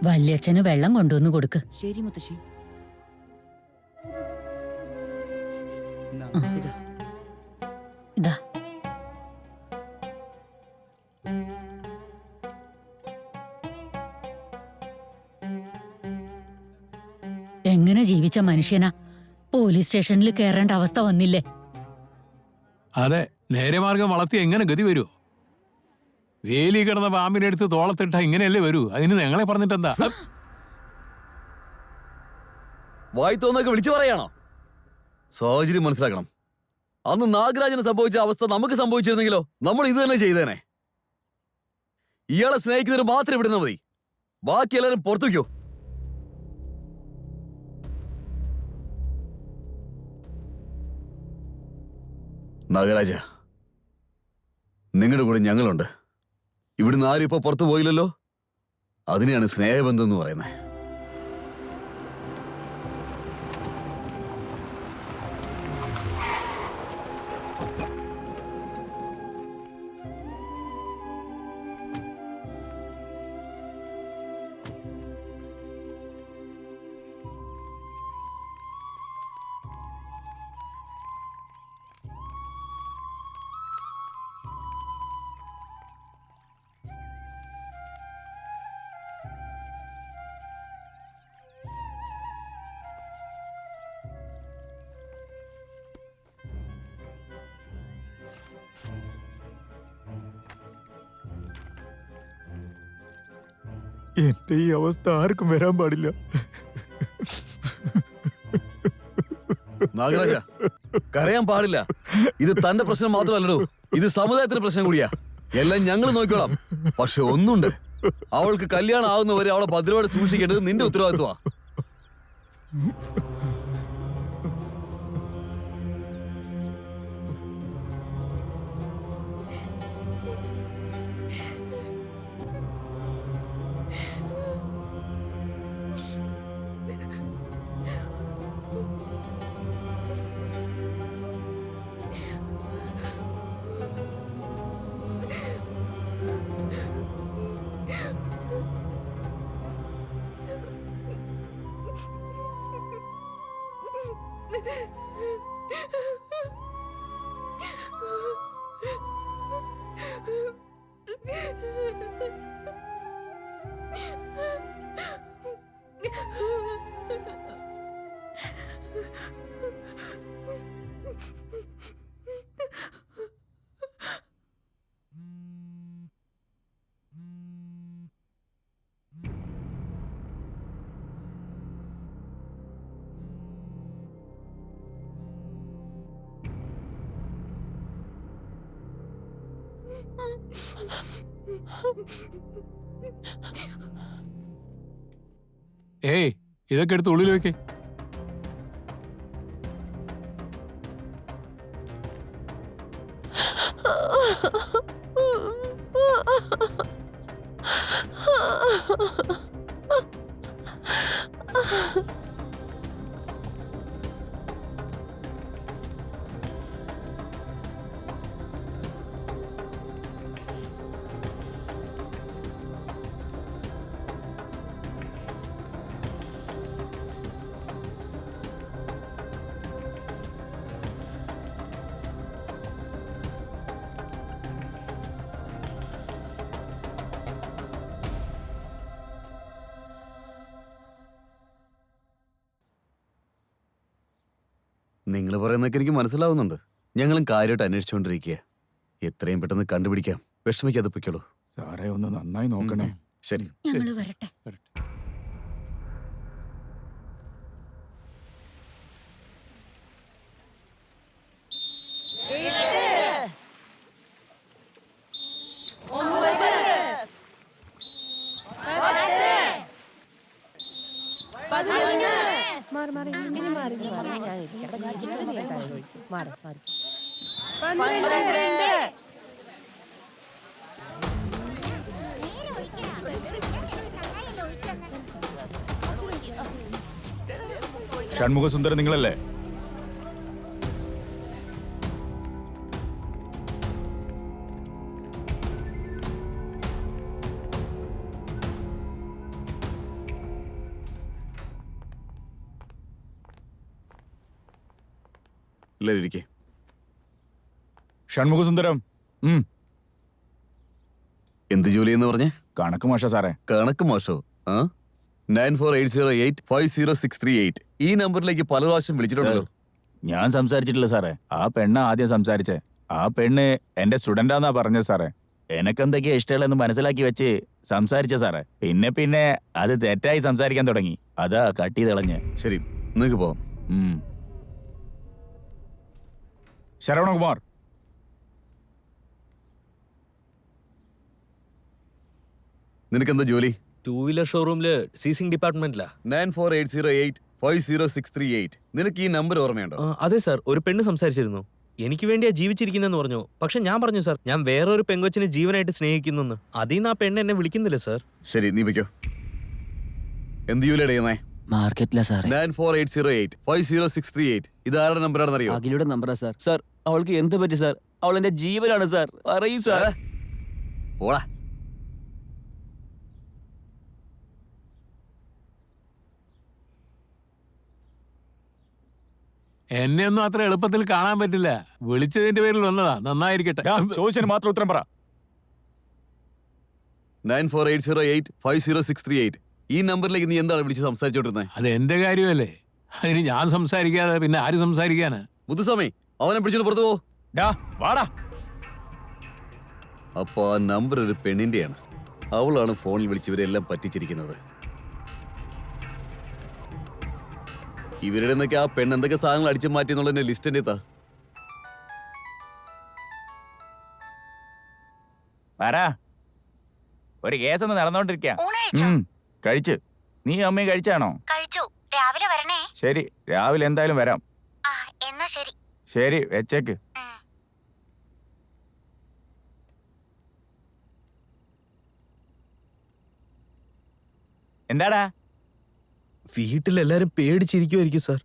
വല്യച്ഛന് വെള്ളം കൊണ്ടുവന്ന് കൊടുക്ക്. ശരി മുത്തശ്ശി. ഇതാ എങ്ങനെ ജീവിച്ച മനുഷ്യനാ പോലീസ് സ്റ്റേഷനിൽ കയറേണ്ട അവസ്ഥ വന്നില്ലേ? അതെ, നേരെ മാർഗം വളർത്തി എങ്ങനെ ഗതി വരുമോ? വേലി കിടന്ന പാമ്പിനെ എടുത്ത് തോളത്തിട്ട ഇങ്ങനെയല്ലേ വരൂ. അതിന് ഞങ്ങളെ പറഞ്ഞിട്ടെന്താ? വായി തോന്നൊക്കെ വിളിച്ചു പറയാണോ? സാഹചര്യം മനസ്സിലാക്കണം. അന്ന് നാഗരാജന് സംഭവിച്ച അവസ്ഥ നമുക്ക് സംഭവിച്ചിരുന്നെങ്കിലോ നമ്മൾ ഇത് തന്നെ ചെയ്തേനെ. ഇയാളെ സ്നേഹിക്കുന്നതിന് മാത്രം വിടുന്ന മതി, ബാക്കി എല്ലാവരും പുറത്തുവയ്ക്കോ. നാഗരാജ, നിങ്ങളുടെ കൂടെ ഞങ്ങളുണ്ട്. ഇവിടുന്ന് ആരും ഇപ്പൊ പുറത്തു പോയില്ലല്ലോ. അതിനെയാണ് സ്നേഹബന്ധം എന്ന് പറയുന്നത്. എന്റെ ഈ അവസ്ഥ ആർക്കും വരാൻ പാടില്ല. നാഗരാജ, കരയാൻ പാടില്ല. ഇത് തന്റെ പ്രശ്നം മാത്രമല്ലടോ, ഇത് സമുദായത്തിന്റെ പ്രശ്നം കൂടിയാ. എല്ലാം ഞങ്ങൾ നോക്കിക്കോളാം. പക്ഷെ ഒന്നുണ്ട്, അവൾക്ക് കല്യാണം ആവുന്നവരെ അവളെ ഭദ്രയോടെ സൂക്ഷിക്കേണ്ടത് നിന്റെ ഉത്തരവാദിത്വമാ. ഏയ്, ഇതൊക്കെ എടുത്ത് ഉള്ളിൽ വെക്കേ. നിങ്ങൾ പറയുന്നതൊക്കെ എനിക്ക് മനസ്സിലാവുന്നുണ്ട്. ഞങ്ങളും കാര്യമായിട്ട് അന്വേഷിച്ചുകൊണ്ടിരിക്കുക. എത്രയും പെട്ടെന്ന് കണ്ടുപിടിക്കാം. വിഷമിക്കാതെ പൊയ്ക്കോളൂ. സാറേ, ഒന്ന് നന്നായി നോക്കണേ. ശരി. ഞങ്ങൾ വരട്ടെ. ഷൺമുഖസുന്ദരൻ നിങ്ങളല്ലേ? എല്ലാവരും ഇരിക്കേ. ഷൺമുഖസുന്ദരം. എന്ത് ജോലി എന്ന് പറഞ്ഞേ? കണക്ക് മോശ സാറേ. കണക്ക് മോശോ? 9480850638 ഈ നമ്പറിലേക്ക് പല പ്രാവശ്യം വിളിച്ചിട്ടുണ്ടല്ലോ. ഞാൻ സംസാരിച്ചിട്ടില്ല സാറേ. ആ പെണ്ണ ആദ്യം സംസാരിച്ചേ. ആ പെണ്ണ് എന്റെ സ്റ്റുഡന്റാന്നാ പറഞ്ഞത് സാറേ. എനക്കെന്തൊക്കെയാ ഇഷ്ടമുള്ളതെന്ന് മനസ്സിലാക്കി വെച്ച് സംസാരിച്ച സാറേ. പിന്നെ അത് തെറ്റായി സംസാരിക്കാൻ തുടങ്ങി. അതാ കട്ട് ചെയ്ത് കളഞ്ഞ്. ശരി, നിങ്ങൾക്ക് പോവാം. ശരവണകുമാർ. നിനക്കെന്താ ജോലി? 2 വീലർ ഷോറൂമില് സീസിംഗ് ഡിപ്പാർട്ട്മെന്റിലാ. 9480850638 നിനക്ക് ഈ നമ്പർ ഓർമ്മയുണ്ടോ? അതെ സാർ, ഒരു പെണ്ണ് സംസാരിച്ചിരുന്നു. എനിക്ക് വേണ്ടിയാ ജീവിച്ചിരിക്കുന്നെന്ന് പറഞ്ഞു. പക്ഷെ ഞാൻ പറഞ്ഞു സാർ, ഞാൻ വേറൊരു പെങ്കൊച്ചിനെ ജീവനായിട്ട് സ്നേഹിക്കുന്നു. അതിന്ന് ആ പെണ്ണ് എന്നെ വിളിക്കുന്നില്ല സാർ. ശരി, നീ വെക്കോ. എന്ത് ജോലിയാണ് ചെയ്യുന്നേ? മാർക്കറ്റിലാ സാറേ. 9480850638 ഇത് ആരുടെ നമ്പറാണെന്ന് അറിയോ? അഖിലയുടെ നമ്പറാ സാർ. സാർ, അവൾക്ക് എന്ത് പറ്റി സാർ? അവൾ എന്റെ ജീവനാണ് സാർ. പറയൂ സാർ. പോടാ. എന്നെ ഒന്നും അത്ര എളുപ്പത്തിൽ കാണാൻ പറ്റില്ല. വിളിച്ചതിന്റെ പേരിൽ വന്നതാ. നന്നായിരിക്കട്ടെ. ചോദിച്ചതിന് മാത്രം ഉത്തരം പറ. 9480850638 ഈ നമ്പറിലേക്ക് നീ എന്താണ് വിളിച്ച് സംസാരിച്ചോണ്ടിരുന്നത്? അത് എന്റെ കാര്യമല്ലേ. അതിന് ഞാൻ സംസാരിക്കാതെ പിന്നെ ആര് സംസാരിക്കാനാ? മുത്തുസ്വാമി, അവനെ പിടിച്ചോണ്ട് പുറത്തു പോ. വാടാ. അപ്പൊ ആ നമ്പർ ഒരു പെണ്ണിന്റെയാണ്. അവളാണ് ഫോണിൽ വിളിച്ച് ഇവരെല്ലാം പറ്റിച്ചിരിക്കുന്നത്. ഇവരുടെ നിന്നൊക്കെ ആ പെണ്ണ് എന്തൊക്കെ സാധനങ്ങൾ അടിച്ചു മാറ്റി എന്നുള്ളതിന്റെ ലിസ്റ്റ് എന്റെ എത്താ. ഒരു കേസൊന്ന് നടന്നോണ്ടിരിക്ക. കഴിച്ച്. നീ അമ്മയും കഴിച്ചാണോ? കഴിച്ചു. രാവിലെ വരണേ. ശരി, രാവിലെ എന്തായാലും വരാം. എന്നാ ശരി. ശരി, വെച്ചേക്ക്. എന്താടാ? വീട്ടിലെല്ലാരും പേടിച്ചിരിക്കുമായിരിക്കും സാർ.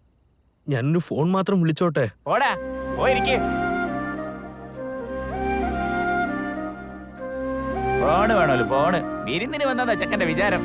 ഞാനൊരു ഫോൺ മാത്രം വിളിച്ചോട്ടെ. പോടാ, പോയിരിക്കേ. ഫോണ് വേണല്ലോ, ഫോണ്. വിരുന്നിന് വന്നതാ ചെക്കന്റെ വിചാരം.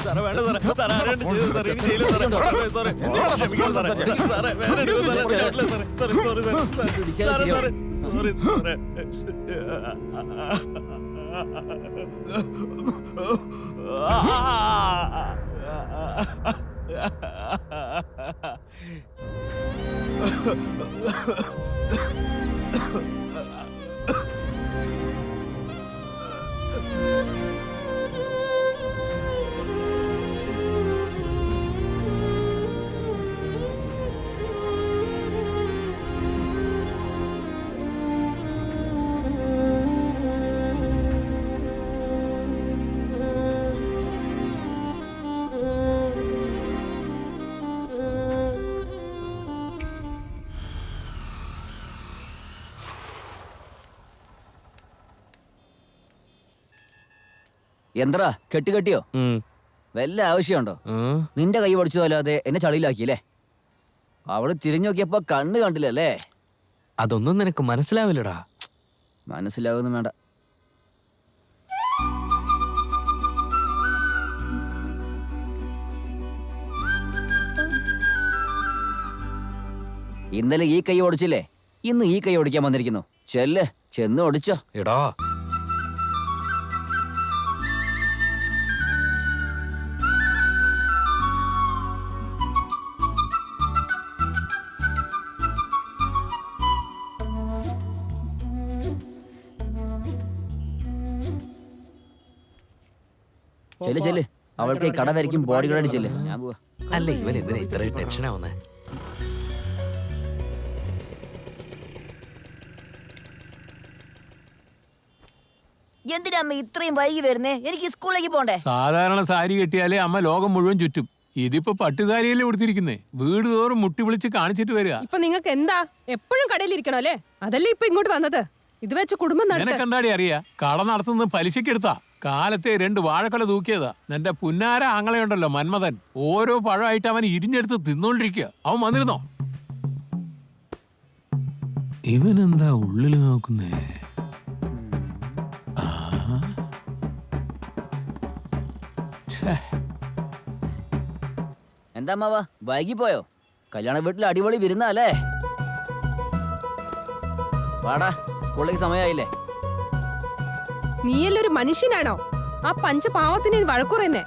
സാറേ വേണ്ട സാറേ. സാറേ ആരാണ്ട് ചെയ്തു സാറേ. ഇനി ചെയ്യില്ല സാറേ. സാറേ ക്ഷമിക്കണം സാറേ. സാറേ വേറെ എടുക്കും സാറേ. പറ്റില്ല സാറേ. സാറേ സോറി സാറേ. സാറേ സാറേ സോറി സാറേ. എന്താ കെട്ടിയോ? വല്ല ആവശ്യമുണ്ടോ? നിന്റെ കൈ പഠിച്ചതല്ലാതെ എന്നെ ചളിയിലാക്കിയല്ലേ? അവള് തിരിഞ്ഞു നോക്കിയപ്പോ കണ്ണ് കണ്ടില്ലല്ലേ? അതൊന്നും നിനക്ക് മനസ്സിലാവില്ലടാ. മനസ്സിലാവുന്നു വേണ്ട. ഇന്നലെ ഈ കൈ ഓടിച്ചില്ലേ, ഇന്ന് ഈ കൈ ഓടിക്കാൻ വന്നിരിക്കുന്നു. ചെല്ല്, ചെന്ന് ഓടിച്ചോ. എടാ ചെല്ല് ചെല്ല്, അവൾക്ക് ഈ കട വരയ്ക്കും ബോഡി ഗാർഡ് ചെല്ല്. ഞാൻ പോവാ. അല്ല ഇവൻ എന്തിനാ ഇത്രയും ടെൻഷൻ ആവുന്നേ? എന്തിനാ അമ്മ ഇത്രയും വൈകി വരുന്നേ? എനിക്ക് സ്കൂളിലേക്ക് പോണ്ടേ? സാധാരണ സാരി കെട്ടിയാലേ അമ്മ ലോകം മുഴുവൻ ചുറ്റും. ഇതിപ്പോ പട്ടുസാരിയല്ലേ കൊടുത്തിരിക്കുന്നേ. വീട് തോറും മുട്ടി വിളിച്ച് കാണിച്ചിട്ട് വരിക. ഇപ്പൊ നിങ്ങൾക്ക് എന്താ എപ്പോഴും കടയിലിരിക്കണോ അല്ലേ? അതല്ലേ ഇപ്പൊ ഇങ്ങോട്ട് വന്നത്? ഇത് വെച്ച് കുടുംബം നടത്ത. നിനക്കെന്താടി അറിയാ? കട നടത്തുന്നത് പലിശക്കെടുത്താ. കാലത്തെ 2 വാഴക്കൊല തൂക്കിയതാ. നിന്റെ പുന്നാര ആങ്ങളയുണ്ടല്ലോ മന്മഥൻ, ഓരോ പഴമായിട്ട് അവൻ ഇരിഞ്ഞെടുത്ത് തിന്നോണ്ടിരിക്കുക. അവൻ വന്നിരുന്നോ? ഇവനെന്താ ഉള്ളില് നോക്കുന്നേ? എന്താ അമ്മാവ വൈകി പോയോ? കല്യാണ വീട്ടിൽ അടിപൊളി വിരുന്നല്ലേ? വാടാ, സ്കൂളിലേക്ക് സമയമായില്ലേ? നീയല്ലേ ഒരു മനുഷ്യനാണോ? ആ പഞ്ചപാവത്തിന് ഇത് വഴക്കുറയുന്നേ.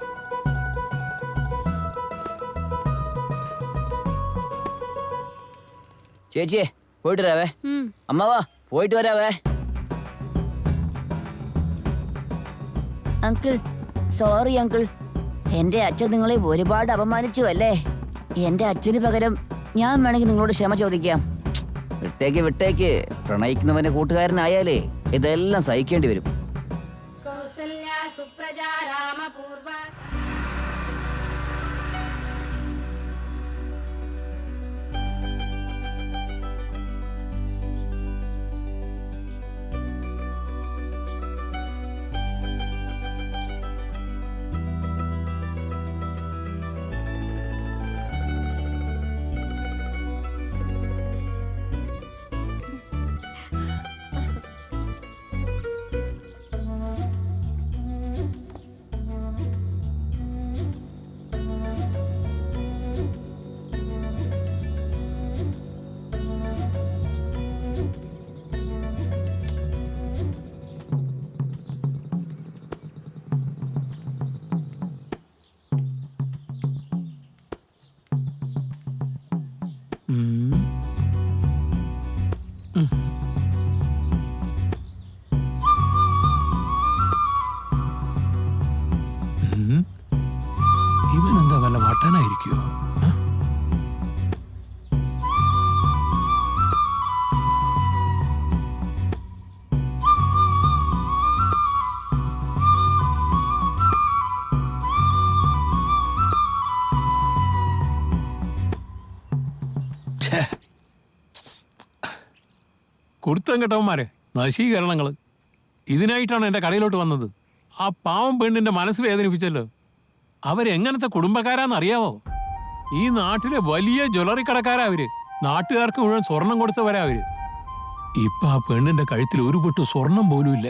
ചേച്ചിയെ പോയിട്ട് വരാവേ. അമ്മാവാ പോയിട്ട് വരാവേ. Uncle, sorry uncle. എന്റെ അച്ഛൻ നിങ്ങളെ ഒരുപാട് അപമാനിച്ചു അല്ലേ? എന്റെ അച്ഛന് പകരം ഞാൻ വേണമെങ്കിൽ നിങ്ങളോട് ക്ഷമ ചോദിക്കാം. വിട്ടേക്ക് വിട്ടേക്ക്, പ്രണയിക്കുന്നവന്റെ കൂട്ടുകാരനായാലേ ഇതെല്ലാം സഹിക്കേണ്ടി വരും. ഇവനെന്താ വല്ല വട്ടനായിരിക്കോ? കുരുത്തം കെട്ടവന്മാരെ, നശീകരണങ്ങള്. ഇതിനായിട്ടാണ് എൻ്റെ കടയിലോട്ട് വന്നത്. ആ പാവം പെണ്ണിന്റെ മനസ്സ് വേദനിപ്പിച്ചല്ലോ. അവരെങ്ങനത്തെ കുടുംബക്കാരാന്നറിയാവോ? ഈ നാട്ടിലെ വലിയ ജ്വല്ലറി കടക്കാരാ അവര്. നാട്ടുകാർക്ക് മുഴുവൻ സ്വർണം കൊടുത്തവരാ അവര്. ഇപ്പൊ ആ പെണ്ണിന്റെ കഴുത്തിൽ ഒരു പൊട്ട് സ്വർണം പോലും ഇല്ല.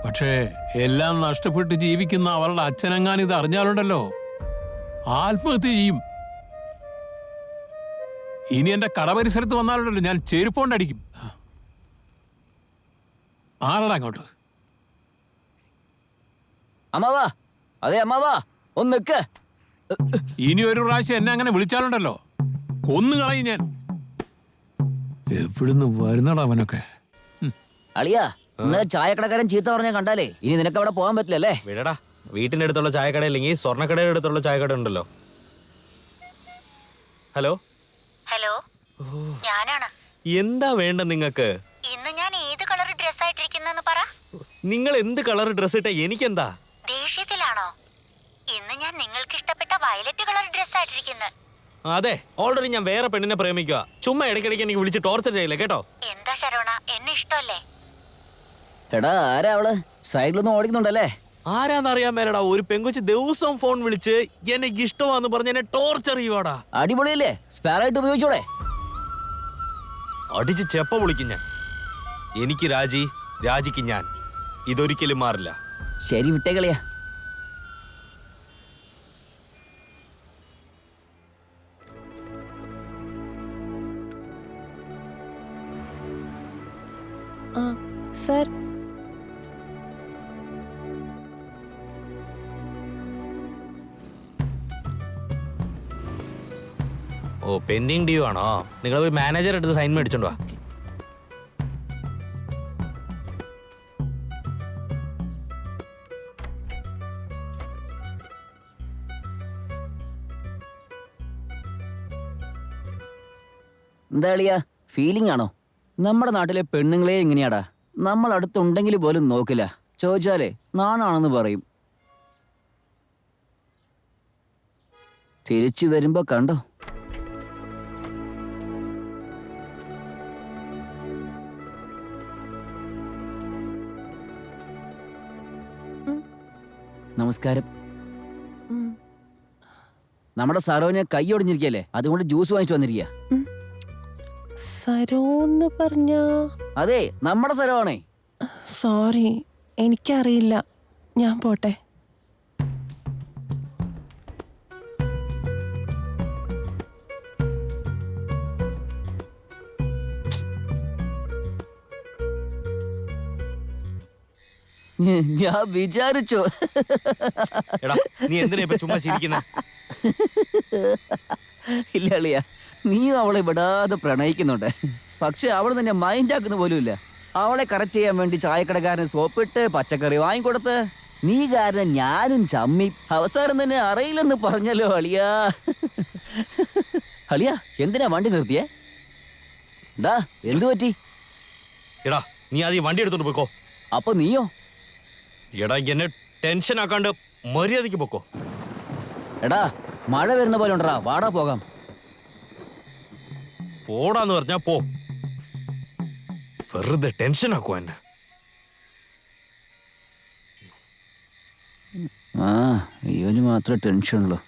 പക്ഷേ എല്ലാം നഷ്ടപ്പെട്ട് ജീവിക്കുന്ന അവളുടെ അച്ഛനെങ്ങാൻ ഇത് അറിഞ്ഞാലുണ്ടല്ലോ, ആത്മഹത്യ ചെയ്യും. ഇനി എന്റെ കടപരിസരത്ത് വന്നാലുണ്ടല്ലോ, ഞാൻ ചെരുപ്പോണ്ടടിക്കും. ആരടാ അങ്ങോട്ട്? അമ്മാവാ, അതെ അമ്മാവാ, ഒന്ന് നിക്ക്. ഇനി ഒരു പ്രാവശ്യം എന്നെ അങ്ങനെ വിളിച്ചാലുണ്ടല്ലോ, കൊന്നു കളയും ഞാൻ. എവിടുന്ന് വരുന്നടാ അവനൊക്കെ? അളിയാ, ഇന്നലെ ചായക്കടക്കാരൻ ചീത്ത പറഞ്ഞ കണ്ടാലേ ഇനി നിനക്ക് അവിടെ പോകാൻ പറ്റില്ലല്ലേ? വിടടാ, വീട്ടിന്റെ അടുത്തുള്ള ചായക്കട ഇല്ലെങ്കിൽ സ്വർണ്ണക്കടയുടെ അടുത്തുള്ള ചായക്കട ഉണ്ടല്ലോ. ഹലോ ഹലോ, ഞാനാണ്. എന്താ വേണ്ട നിങ്ങൾക്ക്? ഇന്ന് ഞാൻ ഏത് കളർ ഡ്രസ് ആയിട്ടിരിക്കുന്നെന്ന് പറ. നിങ്ങൾ എന്ത് കളർ ഡ്രസ് ഇട്ടാ എനിക്കെന്താ? ദേഷ്യത്തിലാണോ? ഇന്ന് ഞാൻ നിങ്ങൾക്ക് ഇഷ്ടപ്പെട്ട വയലറ്റ് കളർ ഡ്രസ് ആയിട്ടിരിക്കുന്നത്. അതെ, ഓൾറെഡി ഞാൻ വേറെ പെണ്ണിനെ പ്രേമിക്കുക. ചുമ്മാ ഇടയ്ക്കിടയ്ക്ക് എനിക്ക് വിളിച്ച് ടോർച്ചർ ചെയ്യില്ല കേട്ടോ. എന്താ ശരവണ, എന്നെ ഇഷ്ടമല്ലേ? എടാ, ആരാ അവള്? സൈഡിലൊന്നും ഓടിക്കുന്നുണ്ടല്ലേ? ആരാന്നറിയാൻ മേലടാ, ഒരു പെങ്കൊച്ച് ദിവസം ഫോൺ വിളിച്ച് എന്നെ ഇഷ്ടമാന്ന് പറഞ്ഞ് എന്നെ ടോർച്ചർ ചെയ്യുവാടാ. അടിപൊളിയല്ലേ? സ്പെയർ ആയിട്ട് ഉപയോഗിച്ചോടെ? അടിച്ച് ചെപ്പ വിളിക്കും ഞാൻ. എനിക്ക് രാജി, രാജിക്ക് ഞാൻ. ഇതൊരിക്കലും മാറില്ല. ശരി, വിട്ടേക്കളിയാ. സർ. ഓ പെൻഡിങ് ഡ്യൂ ആണോ? നിങ്ങൾ പോയി മാനേജർ എടുത്ത് സൈൻ മേടിച്ചോണ്ട് വാ. എന്താ അളിയാ, ഫീലിംഗ് ആണോ? നമ്മുടെ നാട്ടിലെ പെണ്ണുങ്ങളെ എങ്ങനെയാടാ, നമ്മൾ അടുത്തുണ്ടെങ്കിൽ പോലും നോക്കില്ല. ചോദിച്ചാലേ നാണാണെന്ന് പറയും. തിരിച്ചു വരുമ്പോ കണ്ടോ. നമസ്കാരം. നമ്മുടെ സരോനെ കൈ ഒടിഞ്ഞിരിക്കല്ലേ, അതുകൊണ്ട് ജ്യൂസ് വാങ്ങിച്ചു വന്നിരിക്കുക. സരോന്ന് പറഞ്ഞ? അതെ, നമ്മുടെ സരോണേ. സോറി, എനിക്കറിയില്ല. ഞാൻ പോട്ടെ. ഞാൻ വിചാരിച്ചു. എടാ നീ എന്തിനാ ഇപ്പൊ ചുമ്മാ ചിരിക്കുന്നെ? ഇല്ല അളിയ, നീയും അവളെ വിടാതെ പ്രണയിക്കുന്നുണ്ട്. പക്ഷെ അവൾ നിന്നെ മൈൻഡ് ആക്കുന്ന പോലും ഇല്ല. അവളെ കറക്റ്റ് ചെയ്യാൻ വേണ്ടി ചായക്കടക്കാരന് സോപ്പിട്ട് പച്ചക്കറി വാങ്ങിക്കൊടുത്ത് നീ കാരണം ഞാനും ചമ്മി അവസാനം തന്നെ അറിയില്ലെന്ന് പറഞ്ഞല്ലോ അളിയാ. അളിയ, എന്തിനാ വണ്ടി നിർത്തിയേ? ഡാ, എന്തു പറ്റി? എടാ നീ ആദ്യം വണ്ടി എടുത്തോണ്ട് പോയിക്കോ. അപ്പൊ നീയോ? എടാ എന്നെ ടെൻഷൻ ആക്കാണ്ട് മര്യാദക്ക് പോക്കോ. എടാ, മഴ വരുന്ന പോലെ ഉണ്ടടാ, വാടാ പോകാം. പോടാന്ന് പറഞ്ഞാ പോ, വെറുതെ ടെൻഷൻ ആക്കുവാ എന്നെ. ആ, ഇവന് മാത്രമേ ടെൻഷനുള്ളൂ.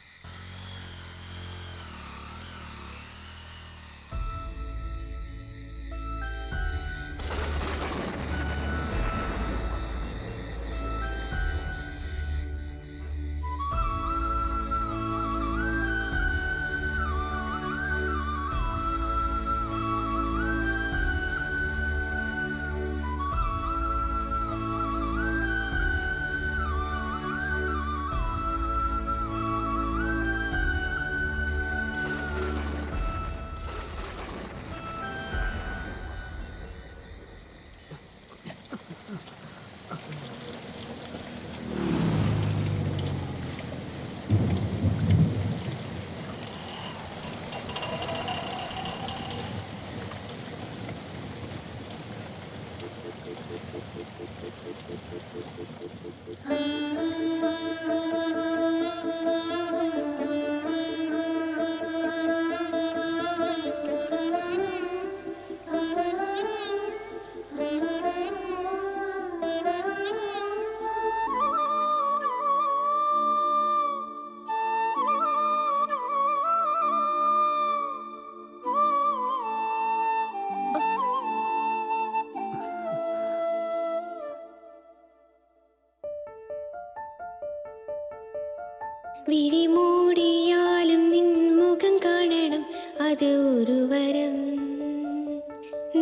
വിഴിമൂടിയാലും നിൻ മുഖം കാണണം, അത് ഒരു വരം.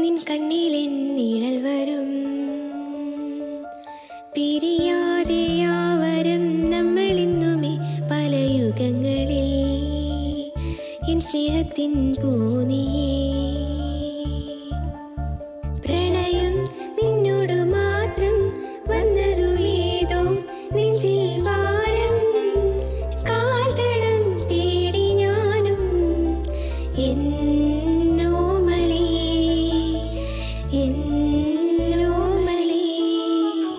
നിൻ കണ്ണിലെ നിഴൽ വരും, പിരിയാതെ ആ വരം നമ്മളിന്നുമേ പല യുഗങ്ങളിൽ. എൻ സ്നേഹത്തിൻ പൂനിയേ, പ്രണയം നിന്നോട് മാത്രം വന്നതു ഏതോ നെഞ്ചിൽ ഭാരം. കാൽത്തടം തേടി ഞാനും എന്നോമലേ, എന്നോമലേ.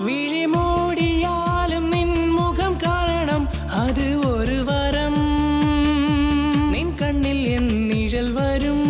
വിഴിമൂടിയാലും നിൻ മുഖം കാണണം, അത് ഒരു വരം. നിൻ കണ്ണിൽ എൻ നിഴൽ വരും,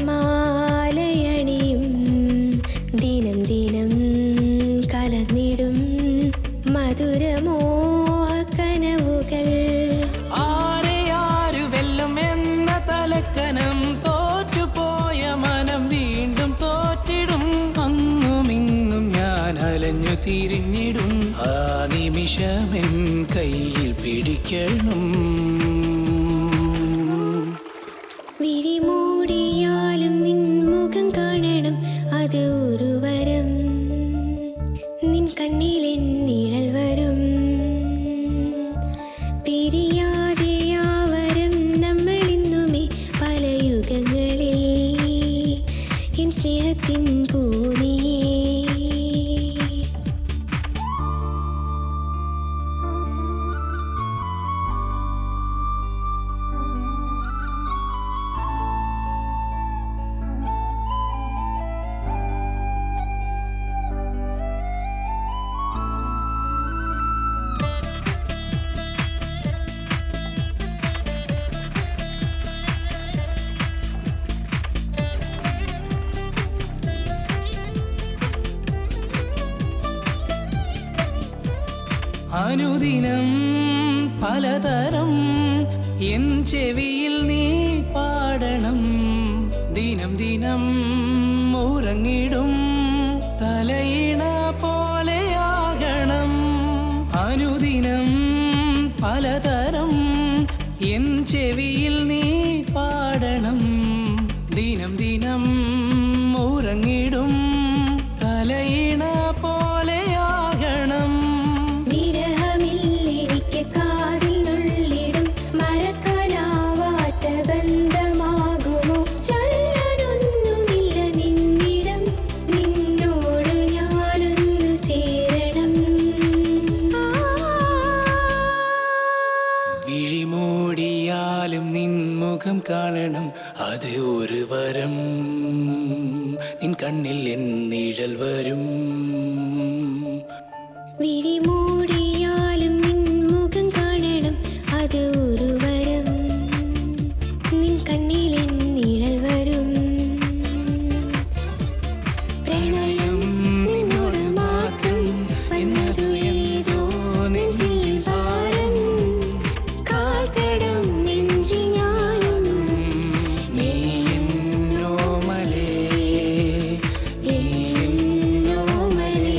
മാലയണിയും ദിനം ദിനം കലർന്നിടും മധുരമോഹ കനവുകൾ. ആരെയാരു വെല്ലും എന്ന തലക്കനം തോറ്റുപോയ മനം വീണ്ടും തോറ്റിടും. അങ്ങുമിങ്ങും ഞാൻ അലഞ്ഞു തിരിഞ്ഞിടും. ആ നിമിഷമെൻ കയ്യിൽ പിടിക്കണം. വിഴിമൂടിയാലും നിൻ മുഖം കാണണം, അത് ഒരു വരം. നിൻ കണ്ണിലെൻ നിഴൽ വരും. പിരിയാതെ ആ വരം നമ്മളിന്നുമേ പല യുഗങ്ങളിൽ എൻ സ്നേഹത്തിൻ ഭൂമിയേ. അനുദിനം പലതരം എൻ ചെവിയിൽ നീ പാടണം. ദിനം ദിനം ഉറങ്ങിടും തലയിണ പോലെയാകണം. അനുദിനം പലതരം എൻ ചെവിയിൽ നീ പാടണം. ദിനം ദിനം ഉറങ്ങിടും തലയിണ പോലെയാകണം. വിരഹമില്ലെനിക്ക് കാതിൽ നുള്ളിടും മറക്കാനാവാത്ത ബന്ധമാകുമോ. ചൊല്ലാനൊന്നുമില്ല നിന്നിടം, നിന്നോട് ഞാനൊന്നു ചേരണം. വിഴിമൂടിയാലും നിൻ മുഖം കാണണം, അത് ഒരു വരം. നിൻ കണ്ണിൽ എൻ നിഴൽ വരും. വിഴിമൂടിയാലും നിൻ മുഖം കാണണം, അത് ഒരു വരം. നിൻ കണ്ണിലെൻ നിഴൽ വരും. പ്രണയം നിന്നോട് മാത്രം എന്നതു ഏതോ നെഞ്ചിൽ ഭാരം. കാൽത്തടം നെഞ്ചി ഞാനും നീ എന്നോമലേ, നീ എന്നോമലേ.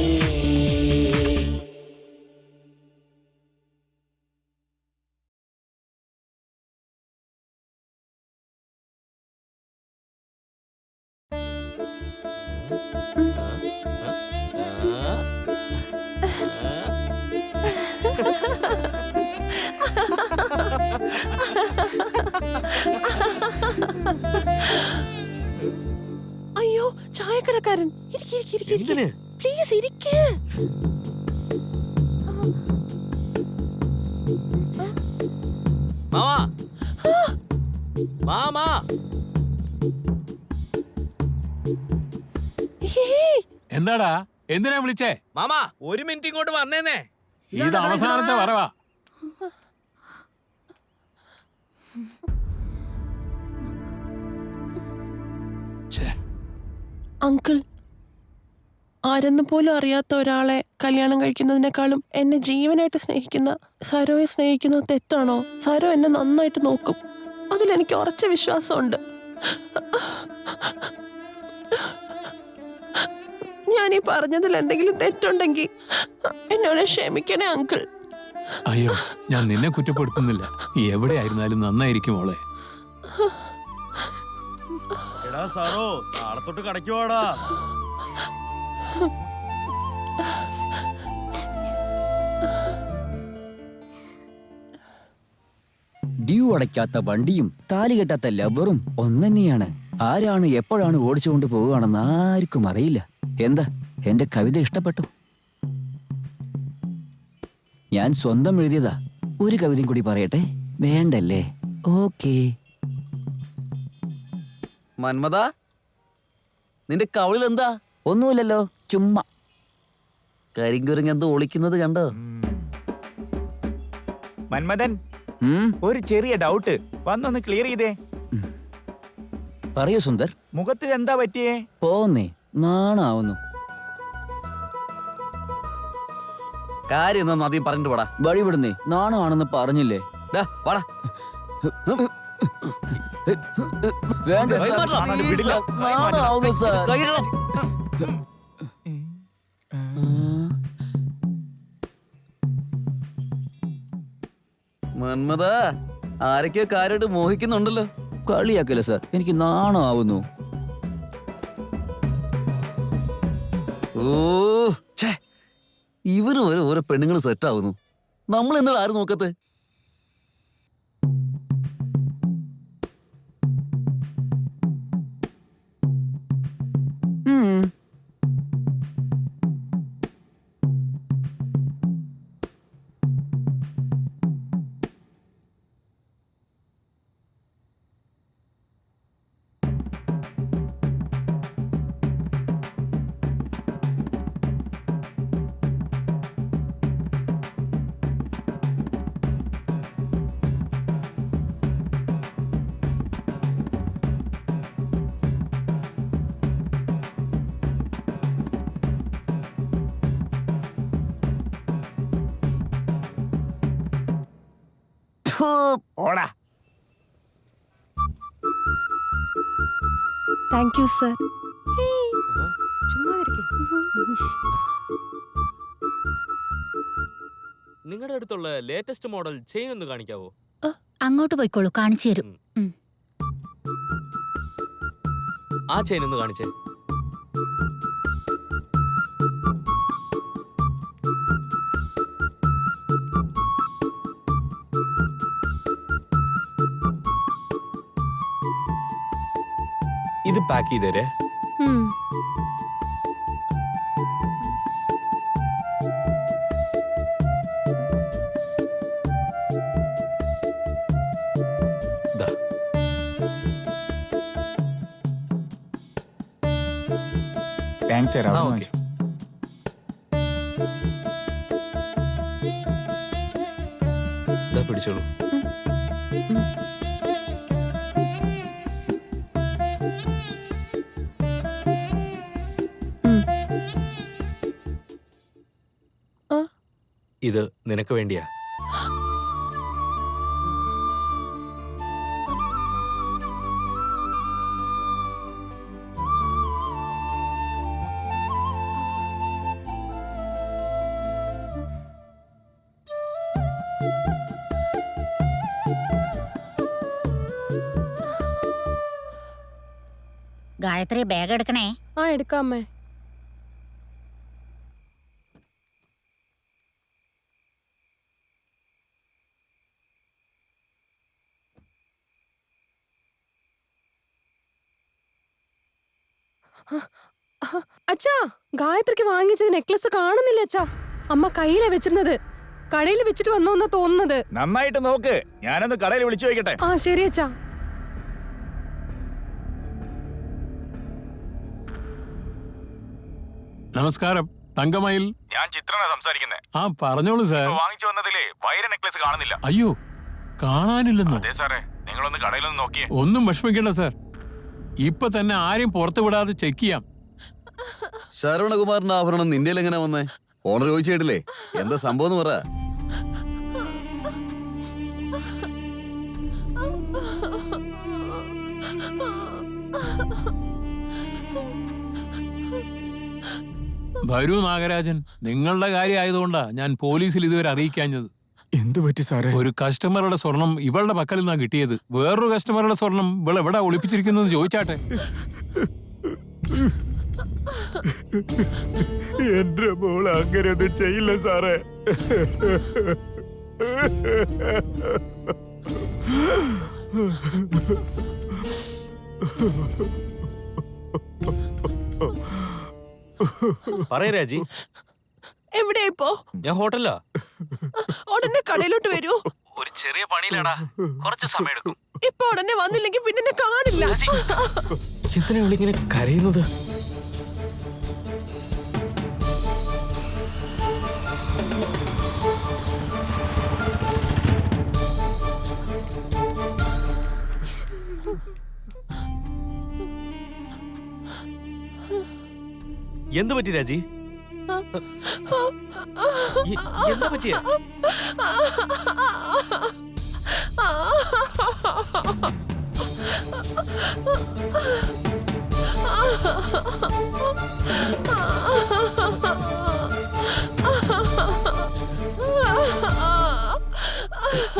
അയ്യോ ചായക്കടക്കാരൻ, പ്ലീസ് ഇരിക്ക്. മാമാ മാമാ എന്താടാ, എന്തിനാ വിളിച്ചേ? മാമാ ഒരു മിനിറ്റ് ഇങ്ങോട്ട് വന്നേന്നേ. ഇത് അവസാനത്തെ വരവാ. അങ്കിൾ, ആരെന്ന് പോലും അറിയാത്ത ഒരാളെ കല്യാണം കഴിക്കുന്നതിനേക്കാളും എന്നെ ജീവനായിട്ട് സ്നേഹിക്കുന്ന സരോയെ സ്നേഹിക്കുന്നത് തെറ്റാണോ? സരോ എന്നെ നന്നായിട്ട് നോക്കും, അതിലെനിക്ക് ഉറച്ച വിശ്വാസമുണ്ട്. ഞാനീ പറഞ്ഞതിൽ എന്തെങ്കിലും തെറ്റുണ്ടെങ്കിൽ എന്നോട് ക്ഷമിക്കണേ അങ്കിൾ. അയ്യോ, ഞാൻ നിന്നെ കുറ്റപ്പെടുത്തുന്നില്ല. എവിടെയായിരുന്നാലും നന്നായിരിക്കും മോളെ. എടാ സാറോ, നാളെ തൊട്ട് കടയ്ക്ക് വാടാ. ഡ്യൂ അടയ്ക്കാത്ത വണ്ടിയും താലി കെട്ടാത്ത ലവറും ഒന്നെന്നെയാണ്. ആരാണ് എപ്പോഴാണ് ഓടിച്ചുകൊണ്ട് പോവുകയാണെന്ന് ആർക്കും അറിയില്ല. എന്താ, എന്റെ കവിത ഇഷ്ടപ്പെട്ടു? ഞാൻ സ്വന്തം എഴുതിയതാ. ഒരു കവിതയും കൂടി പറയട്ടെ? വേണ്ടല്ലേ? ഓക്കേ. മന്മത, നിന്റെ കവളിൽ എന്താ? ഒന്നുമില്ലല്ലോ, ചുമ്മാ. കരിങ്കുരങ്ങ് എന്തോ ഒളിക്കുന്നത് കണ്ടോ? മന്മഥൻ, ഒരു ചെറിയ ഡൗട്ട്, വന്നൊന്ന് ക്ലിയർ ചെയ്തേ. പറയൂ സുന്ദർ. മുഖത്ത് എന്താ പറ്റിയേ? പോന്നേ, നാണാവുന്നു. കാര്യം എന്താന്ന് ആദ്യം പറഞ്ഞിട്ട് പോടാ. വഴി വിടുന്നേ, നാണമാണെന്ന് പറഞ്ഞില്ലേ? ഡാ, വാടാ. വേണ്ട കൈ സാർ, മാറ്റണം. കാണാണ്ട് please വിടില്ല. Sir, നാണമാവുന്നു sir. കൈയിടണം. മന്മത, ആരൊക്കെയോ കാര്യമായിട്ട് മോഹിക്കുന്നുണ്ടല്ലോ. കളിയാക്കല്ലേ സാർ, എനിക്ക് നാണമാവുന്നു. ഓ, ഛേ, ഇവര് വരെ ഓരോ പെണ്ണുങ്ങൾ സെറ്റ് ആവുന്നു. നമ്മൾ എന്താണ് ആരും നോക്കത്തെ? ഓടാ. Thank you sir. ചുമ്മാ നിങ്ങളുടെ അടുത്തുള്ള ലേറ്റസ്റ്റ് മോഡൽ ചെയിൻ ഒന്ന് കാണിക്കാവോ? അങ്ങോട്ട് പോയിക്കോളൂ, കാണിച്ചു തരും. ആ ചെയിൻ ഒന്ന് കാണിച്ചേ. ഇത് പാക്ക് ചെയ്തേരെ. Thanks sir. ആ, ഓക്കേ. ദാ പിടിച്ചോളൂ. ഇത് നിനക്ക് വേണ്ടിയാ. ഗായത്രി, ബാഗ് എടുക്കണേ. ആ, എടുക്കാമേ. അച്ഛാ, ഗായത്രിക്ക് വാങ്ങിച്ച നെക്ലസ് കാണുന്നില്ല അച്ഛാ. അമ്മ കയ്യിലാ വെച്ചിരുന്നത്. കടയിൽ വെച്ചിട്ട് വന്നോന്നാ തോന്നുന്നത്. നന്നായിട്ട് നോക്ക്, ഞാനൊന്ന് കടയിൽ വിളിച്ചു ചോദിക്കട്ടെ. ആ, ശരി അച്ഛാ. നമസ്കാരം, തങ്കമയിൽ. ഞാൻ ചിത്രനാ സംസാരിക്കുന്നത്. ആ, പറഞ്ഞോളൂ സാർ. വാങ്ങിച്ചു വന്നതില് വൈര നെക്ലസ് കാണുന്നില്ല. അയ്യോ, കാണാനില്ലെന്നോ? അതെ സാറേ, നിങ്ങളൊന്ന് കടയിലൊന്ന് നോക്കിയേ. ഒന്നും വിഷമിക്കണ്ട സാർ, ഇപ്പൊ തന്നെ ആരെയും പുറത്തു വിടാതെ ചെക്ക് ചെയ്യാം. ശരവണകുമാറിന്റെ ആഭരണം നിന്റെ എങ്ങനെ വന്നേ? ഓണർ ചോദിച്ചിട്ടില്ലേ എന്താ സംഭവം എന്ന് പറ. വരൂ നാഗരാജൻ, നിങ്ങളുടെ കാര്യം ആയതുകൊണ്ടാ ഞാൻ പോലീസിൽ ഇതുവരെ അറിയിക്കാഞ്ഞത്. എന്ത് പറ്റി സാറേ? ഒരു കസ്റ്റമറുടെ സ്വർണം ഇവളുടെ പക്കൽ നിന്നാ കിട്ടിയത്. വേറൊരു കസ്റ്റമറുടെ സ്വർണം ഇവൾ എവിടാ ഒളിപ്പിച്ചിരിക്കുന്നത് ചോദിച്ചാട്ടെ. എന്റെ മോൾ അങ്ങനെയൊന്നും ചെയ്യില്ല സാറേ. പറയ രാജി. എവിടെയാ ഇപ്പോ? ഞാൻ ഹോട്ടലിലാ. ഉടനെ കടയിലോട്ട് വരൂ. ഒരു ചെറിയ പണിയിലാടാ, കുറച്ച് സമയം എടുക്കും. ഇപ്പൊ ഉടനെ വന്നില്ലെങ്കിൽ പിന്നെ എന്നെ കാണില്ല. എന്തിനാ ഇവളിങ്ങനെ കരയുന്നത്? എന്ത് പറ്റി രാജി? എന്താ പറ്റിയ?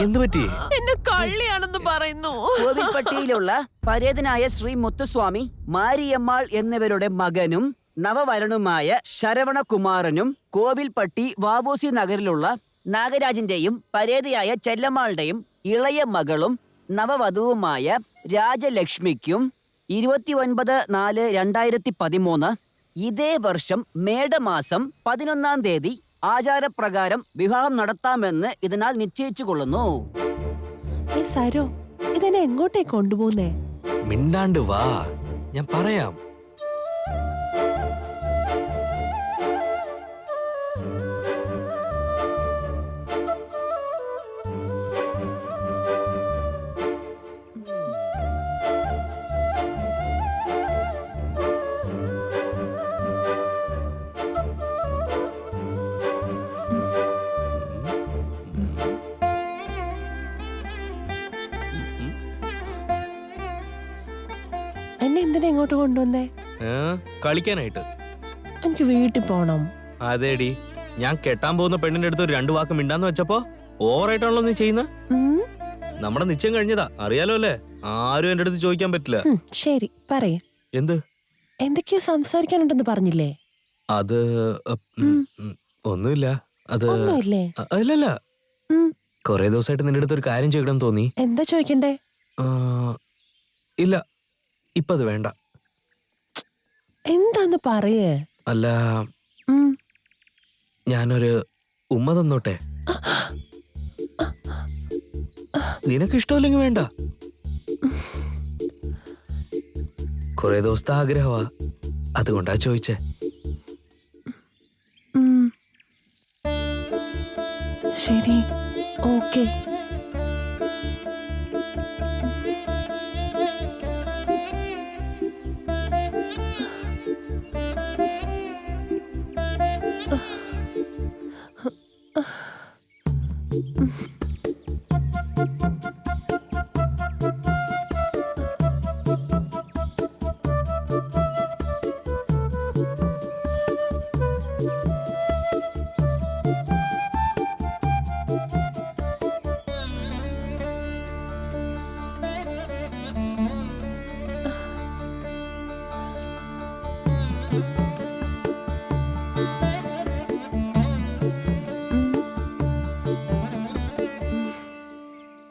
എന്ത് പറ്റി? എന്നെ കള്ളിയാണെന്ന് പറയുന്നു. കോവിൽപ്പട്ടിയിലുള്ള പരേതനായ ശ്രീ മുത്തുസ്വാമി, മാരിയമ്മാൾ എന്നിവരുടെ മകനും നവവരനുമായ ശരവണകുമാരനും കോവിൽപ്പട്ടി വാബൂസി നഗറിലുള്ള നാഗരാജിന്റെയും പരേതയായ ചെല്ലമ്മാളുടെയും ഇളയ മകളും നവവധുവുമായ രാജലക്ഷ്മിക്കും 29/4/2013 ഇതേ വർഷം മേടമാസം 11-ാം തീയതി ആചാരപ്രകാരം വിവാഹം നടത്താമെന്ന് ഇതിനാൽ നിശ്ചയിച്ചു കൊള്ളുന്നു. സരോ, ഇതെന്നെ എങ്ങോട്ടേക്ക് കൊണ്ടുപോകുന്നേ? മിണ്ടാണ്ട് വാ, ഞാൻ പറയാം. എന്നെ എന്തിനാ ഇങ്ങോട്ട് കൊണ്ടുവന്നേ? കളിക്കാനായിട്ട്. എനിക്ക് വീട്ടിൽ പോണം. അതേടി, ഞാൻ കെട്ടാൻ പോകുന്ന പെണ്ണിന്റെ അടുത്ത് ഒരു 2 വാക്ക് മിണ്ടാന്ന് വെച്ചപ്പോ ഓവറായിട്ടാണല്ലോ നീ ചെയ്യുന്ന. നമ്മുടെ നിശ്ചയം കഴിഞ്ഞതാ, അറിയാലോ അല്ലേ? ആരും എന്റെ അടുത്ത് ചോദിക്കാൻ പറ്റില്ല. ശരി, പറയേ. എന്ത്? എന്തൊക്കെയോ സംസാരിക്കാനുണ്ടെന്ന് പറഞ്ഞില്ലേ? അത് ഒന്നുമില്ല. അത് ഒന്നുമില്ലേ? അല്ലല്ല, കൊറേ ദിവസമായിട്ട് നിന്റെ അടുത്ത് ഒരു കാര്യം ചോദിക്കണം തോന്നി. എന്താ ചോദിക്കണ്ടേ? ഇല്ല, ഇപ്പൊ അത് വേണ്ട. എന്താന്ന് പറയേ. അല്ല, ഞാനൊരു ഉമ്മ തന്നോട്ടെ? നിനക്ക് ഇഷ്ടമില്ലെങ്കിൽ വേണ്ട. കൊറേ ദിവസത്തെ ആഗ്രഹവാ, അതുകൊണ്ടാ ചോദിച്ചേ. ശരി, ഓക്കെ.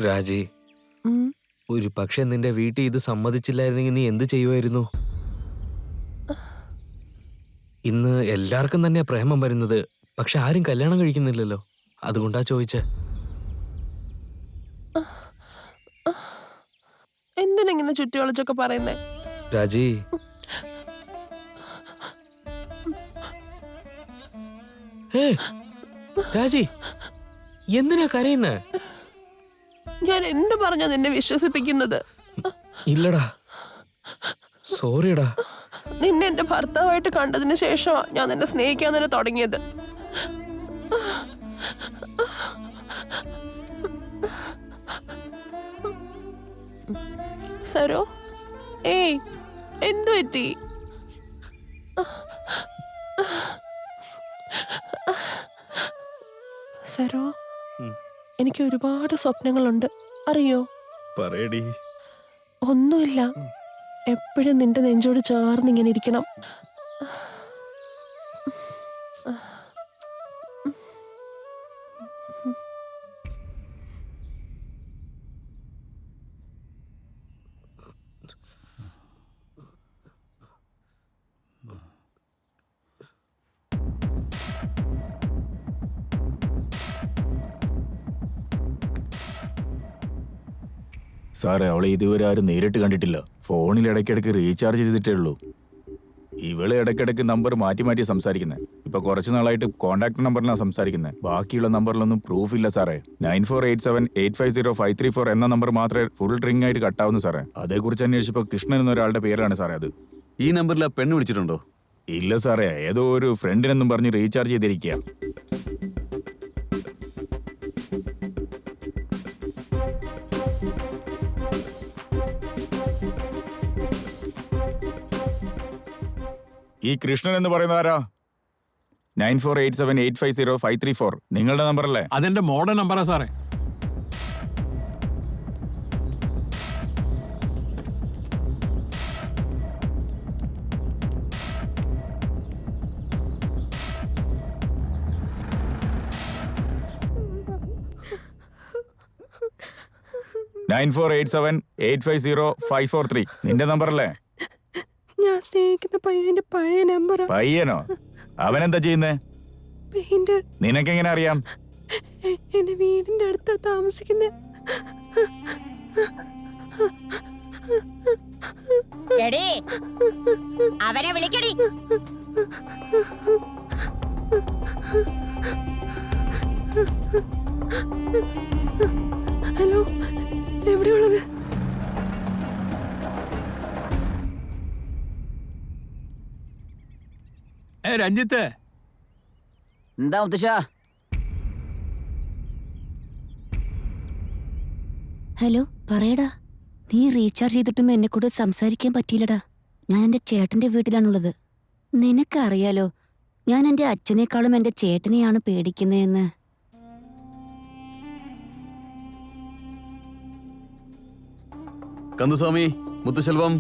രാജി, ഒരു പക്ഷെ നിന്റെ വീട്ടിൽ ഇത് സമ്മതിച്ചില്ലായിരുന്നെങ്കിൽ നീ എന്ത് ചെയ്യുമായിരുന്നു? ഇന്ന് എല്ലാവർക്കും തന്നെ പ്രേമം വരുന്നത്, പക്ഷെ ആരും കല്യാണം കഴിക്കുന്നില്ലല്ലോ. അതുകൊണ്ടാ ചോദിച്ചേ. എന്തിനെങ്ങനെ ചുറ്റുവളച്ചൊക്കെ പറയുന്നേ? രാജി, രാജി, എന്തിനാ കരയുന്നേ? ഞാൻ എന്ത് പറഞ്ഞാ നിന്നെ വിശ്വസിപ്പിക്കുന്നത്? ഇല്ലടാ, സോറിടാ. നിന്നെ എന്റെ ഭർത്താവായിട്ട് കണ്ടതിന് ശേഷമാ ഞാൻ നിന്നെ സ്നേഹിക്കാൻ തന്നെ തുടങ്ങിയത്. സരോ, ഏയ്, എന്തു പറ്റി? സരോ, എനിക്ക് ഒരുപാട് സ്വപ്നങ്ങളുണ്ട്, അറിയോ? പറയടി. ഒന്നുമില്ല, എപ്പോഴും നിന്റെ നെഞ്ചോട് ചേർന്ന് ഇങ്ങനെ ഇരിക്കണം. സാറേ, അവളെ ഇതുവരെ ആരും നേരിട്ട് കണ്ടിട്ടില്ല. ഫോണിൽ ഇടയ്ക്കിടയ്ക്ക് റീചാർജ് ചെയ്തിട്ടേ ഉള്ളൂ. ഇവള് ഇടയ്ക്കിടയ്ക്ക് നമ്പർ മാറ്റി മാറ്റി സംസാരിക്കുന്നത്. ഇപ്പൊ കുറച്ചു നാളായിട്ട് കോൺടാക്ട് നമ്പറിലാണ് സംസാരിക്കുന്നത്. ബാക്കിയുള്ള നമ്പറിലൊന്നും പ്രൂഫ് ഇല്ല സാറേ. 9487850534 എന്ന നമ്പർ മാത്രമേ ഫുൾ റിംഗ് ആയിട്ട് കട്ടാവുന്നു സാറേ. അതേക്കുറിച്ച് അന്വേഷിച്ചപ്പോൾ കൃഷ്ണൻ എന്നൊരാളുടെ പേരാണ് സാറേ അത്. ഈ നമ്പറിൽ ആ പെണ്ണ് വിളിച്ചിട്ടുണ്ടോ? ഇല്ല സാറേ, ഏതോ ഒരു ഫ്രണ്ടിനെന്നും പറഞ്ഞ് റീചാർജ് ചെയ്തിരിക്കുക. ഈ കൃഷ്ണൻ എന്ന് പറയുന്ന ആരാ? 9487850534 നിങ്ങളുടെ നമ്പറല്ലേ? അതെന്റെ മോഡൽ നമ്പറാ സാറേ. നിന്റെ നമ്പറല്ലേ? ഞാൻ സ്നേഹിക്കുന്ന പയ്യന്റെ പഴയ നമ്പറാ. പയ്യനോ? അവനെന്താ ചെയ്യുന്നേ? പെയിന്റർ. നിനക്കെങ്ങനെ അറിയാം? എന്റെ വീടിന്റെ അടുത്താ താമസിക്കുന്നേ. എടീ, അവനെ വിളിക്കടി. ഹലോ, എവിടെയുള്ളത്? രഞ്ജിത്ത്, എന്താ മുത്തശ്ശ? ഹലോ, പറയടാ. നീ റീചാർജ് ചെയ്തിട്ടും എന്നെ കൂടെ സംസാരിക്കാൻ പറ്റിയില്ലടാ. ഞാൻ എൻ്റെ ചേട്ടൻ്റെ വീട്ടിലാണുള്ളത്. നിനക്കറിയാലോ, ഞാൻ എൻ്റെ അച്ഛനേക്കാളും എൻ്റെ ചേട്ടനെയാണ് പേടിക്കുന്നതെന്ന്. കന്ദസ്വാമി, മുത്തുശെൽവം,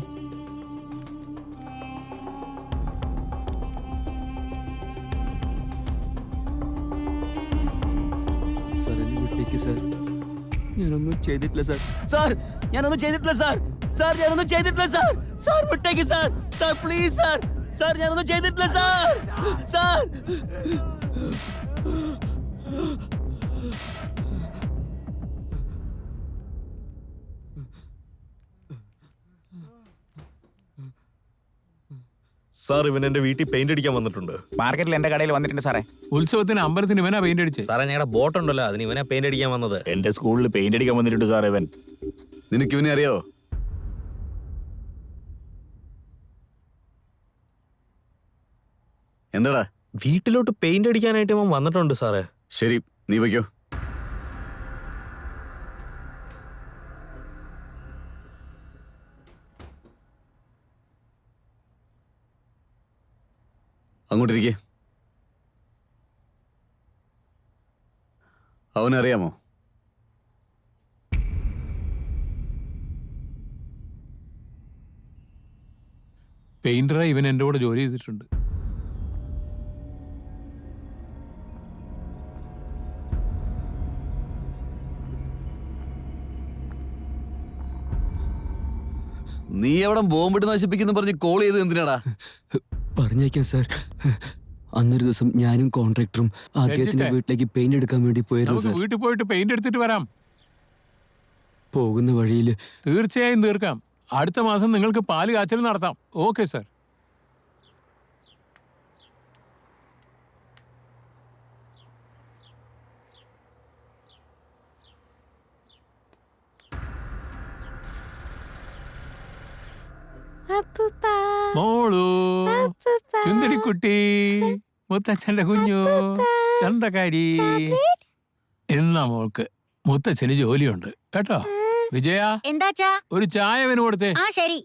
ഞാനൊന്നും ചെയ്തിട്ടില്ല സാർ. സാർ, ഞാനൊന്നും ചെയ്തിട്ടില്ല സാർ. സാർ, ഞാനൊന്നും ചെയ്തിട്ടില്ല സാർ. സാർ, വിട്ടേക്ക് sir. Sir, please sir. Sir, ഞാനൊന്നും ചെയ്തിട്ടില്ല സാർ. സാർ. സാർ, ഇവൻ എന്റെ വീട്ടിൽ പെയിന്റ് അടിക്കാൻ വന്നിട്ടുണ്ട്. മാർക്കറ്റിൽ എന്റെ കടയിൽ വന്നിട്ടുണ്ട് സാറേ. ഉത്സവത്തിന് അമ്പലത്തിന് ഇവനാ പെയിന്റ് അടിച്ചേ. സാറേ, ഞങ്ങളുടെ ബോട്ട് ഉണ്ടല്ലോ, അതിന് ഇവനാ പെയിന്റ് അടിക്കാൻ വന്നത്. എന്റെ സ്കൂളിൽ പെയിന്റ് അടിക്കാൻ വന്നിട്ടുണ്ട് സാറേ ഇവൻ. നിനക്ക് ഇവനെ അറിയാവോ? എന്താടാ? വീട്ടിലോട്ട് പെയിന്റ് അടിക്കാനായിട്ട് ഇവൻ വന്നിട്ടുണ്ട് സാറേ. ശരി, നീ വയ്ക്കോ. അങ്ങോട്ടിരിക്കേ. അവനറിയാമോ? പെയിന്ററായി ഇവൻ എൻ്റെ കൂടെ ജോലി ചെയ്തിട്ടുണ്ട്. നീ എവിടെ ബോംബിട്ട് നശിപ്പിക്കുന്നു പറഞ്ഞ് കോൾ ചെയ്ത് എന്തിനാടാ? പറഞ്ഞേക്കാം സാർ. അന്നൊരു ദിവസം ഞാനും കോൺട്രാക്ടറും അദ്ദേഹത്തിന്റെ വീട്ടിലേക്ക് പെയിന്റ് എടുക്കാൻ വേണ്ടി പോയിരുന്നു നമുക്ക് സാർ. വീട്ടിൽ പോയിട്ട് പെയിന്റ് എടുത്തിട്ട് വരാം. പോകുന്ന വഴിയിൽ തീർച്ചയായും തീർക്കാം. അടുത്ത മാസം നിങ്ങൾക്ക് പാല് കാച്ചൽ നടത്താം. Okay sir. മോളു, ചുന്ദരിക്കുട്ടി, മുത്തച്ഛന്റെ കുഞ്ഞു, ചന്തക്കാരി. എന്നാ മോൾക്ക് മുത്തച്ഛന് ജോലിയുണ്ട് കേട്ടോ. വിജയ, എന്താച്ചാ? ഒരു ചായ അവന് കൊടുത്തേ. ആ, ശരി.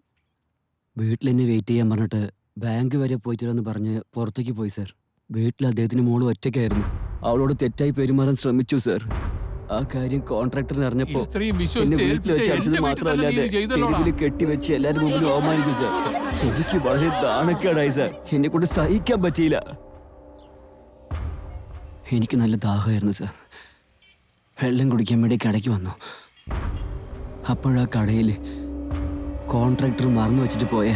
വീട്ടിൽ എന്നെ വെയിറ്റ് ചെയ്യാൻ പറഞ്ഞിട്ട് ബാങ്ക് വരെ പോയിട്ടില്ലെന്ന് പറഞ്ഞ് പുറത്തേക്ക് പോയി സാർ. വീട്ടിൽ അദ്ദേഹത്തിന് മോള് ഒറ്റയ്ക്കായിരുന്നു. അവളോട് തെറ്റായി പെരുമാറാൻ ശ്രമിച്ചു സാർ. ആ കാര്യം കോൺട്രാക്ടറിന് അറിഞ്ഞപ്പോ ഇത്രയും എന്നെ വിശ്വസിച്ച് വീട്ടിൽ വെച്ച് അടിച്ചത് മാത്രമല്ലാതെ തെരുവിൽ കെട്ടിവെച്ച് എല്ലാരും മുമ്പിൽ അവമാനിച്ചു സാർ. എനിക്ക് വളരെ ദാണക്കേടായി സാർ. എന്നെ കൊണ്ട് സഹിക്കാൻ പറ്റിയില്ല. എനിക്ക് നല്ല ദാഹമായിരുന്നു സാർ. വെള്ളം കുടിക്കാൻ വേണ്ടി കടയ്ക്ക് വന്നു. അപ്പോഴാ കടയിൽ കോൺട്രാക്ടർ മറന്നു വെച്ചിട്ട് പോയ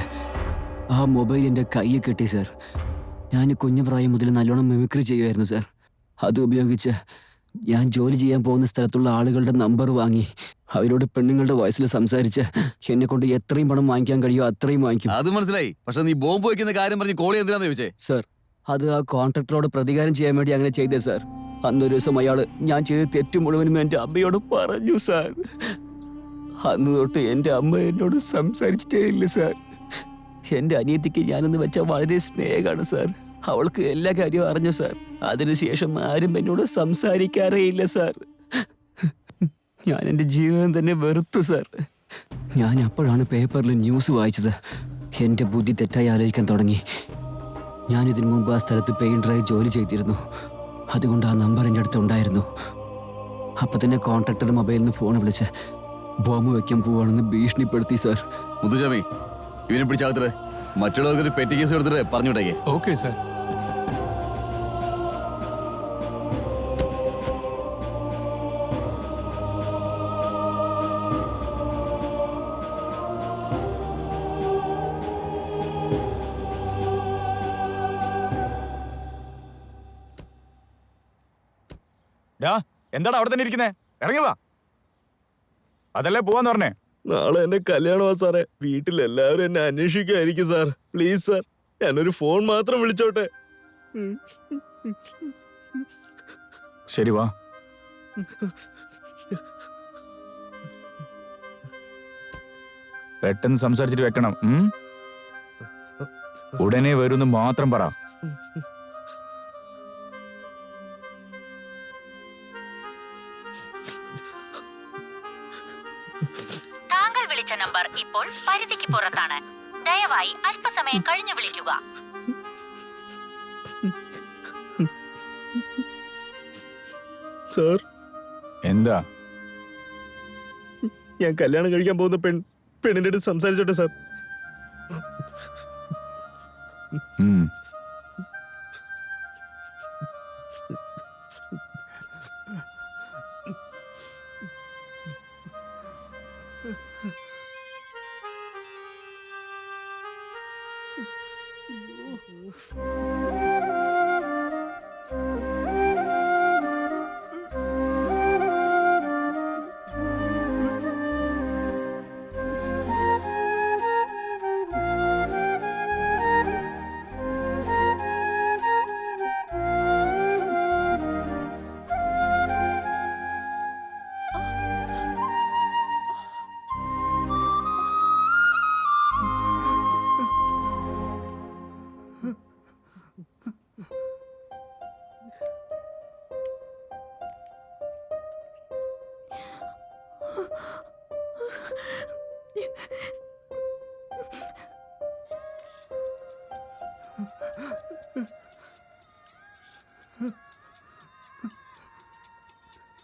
ആ മൊബൈൽ എൻ്റെ കയ്യിൽ കിട്ടി സാർ. ഞാൻ കുഞ്ഞു പ്രായം മുതൽ നല്ലോണം മിമിക്രി ചെയ്യുമായിരുന്നു സാർ. അത് ഉപയോഗിച്ച് ഞാൻ ജോലി ചെയ്യാൻ പോകുന്ന സ്ഥലത്തുള്ള ആളുകളുടെ നമ്പർ വാങ്ങി അവരോട് പെണ്ണുങ്ങളുടെ വയസ്സിൽ സംസാരിച്ച് എന്നെ കൊണ്ട് എത്രയും പണം വാങ്ങിക്കാൻ കഴിയുമോ അത്രയും വാങ്ങിക്കും. അത് മനസ്സിലായി. പക്ഷെ നീ ബോംബ് വയ്ക്കുന്ന കാര്യം പറഞ്ഞ് കോളി എന്തിനാന്ന് ചോദിച്ചേ? സാർ, അത് ആ കോൺട്രാക്ടറോട് പ്രതികാരം ചെയ്യാൻ വേണ്ടി അങ്ങനെ ചെയ്തേ സാർ. അന്നൊരു ദിവസം അയാൾ ഞാൻ ചെയ്ത തെറ്റ് മുഴുവനും എൻ്റെ അമ്മയോട് പറഞ്ഞു സാർ. അന്ന് തൊട്ട് എൻ്റെ അമ്മ എന്നോട് സംസാരിച്ചിട്ടേ ഇല്ല സാർ. എൻ്റെ അനിയത്തിക്ക് ഞാനെന്ന് വെച്ചാൽ വളരെ സ്നേഹമാണ് സാർ. അവൾക്ക് എല്ലാ കാര്യവും അറിഞ്ഞു സാർ. അതിനുശേഷം ആരും എന്നോട് സംസാരിക്കാറേ ഇല്ല സാർ. ഞാൻ എൻ്റെ ജീവിതം തന്നെ വെറുത്തു സാർ. ഞാൻ അപ്പോഴാണ് പേപ്പറിൽ ന്യൂസ് വായിച്ചത്. എൻ്റെ ബുദ്ധി തെറ്റായി ആലോചിക്കാൻ തുടങ്ങി. ഞാനിതിനു മുമ്പ് ആ സ്ഥലത്ത് പെയിൻറ്ററായി ജോലി ചെയ്തിരുന്നു. അതുകൊണ്ട് ആ നമ്പർ എൻ്റെ അടുത്ത് ഉണ്ടായിരുന്നു. അപ്പം തന്നെ കോൺട്രാക്ടർ മൊബൈലിൽ നിന്ന് ഫോൺ വിളിച്ച് ബോംബ് വയ്ക്കാൻ പോവാണെന്ന് ഭീഷണിപ്പെടുത്തി സാർ. മുത്തുചാമി, ഇവനെ പിടിച്ചാകത്തില്ലേ? മറ്റുള്ളവർക്ക് പെറ്റി കേസ് എടുത്തിട്ട് പറഞ്ഞു വിട്ടേക്കേ. Okay sir. എന്താണ് അവിടെ തന്നെ ഇരിക്കുന്നേ? ഇറങ്ങി വാ. അതല്ലേ പോവാന്ന് പറഞ്ഞേ? നാളെ എന്റെ കല്യാണമാ സാറേ. വീട്ടിലെല്ലാവരും എന്നെ അന്വേഷിക്കായിരിക്കും സാർ. പ്ലീസ് സാർ, ഞാനൊരു ഫോൺ മാത്രം വിളിച്ചോട്ടെ. ശരി വാ. പെട്ടെന്ന് സംസാരിച്ചിട്ട് വെക്കണം. ഉടനെ വരുമെന്ന് മാത്രം പറ. താങ്കൾ വിളിച്ച നമ്പർ ഇപ്പോൾ പരിധിക്ക് പുറത്താണ്. ദയവായി അല്പസമയം കഴിഞ്ഞു വിളിക്കുക. സാർ, എന്താ? ഞാൻ കല്യാണം കഴിക്കാൻ പോകുന്ന പെണ്ണിന്റെ അടുത്ത് സംസാരിച്ചോട്ടെ സാർ?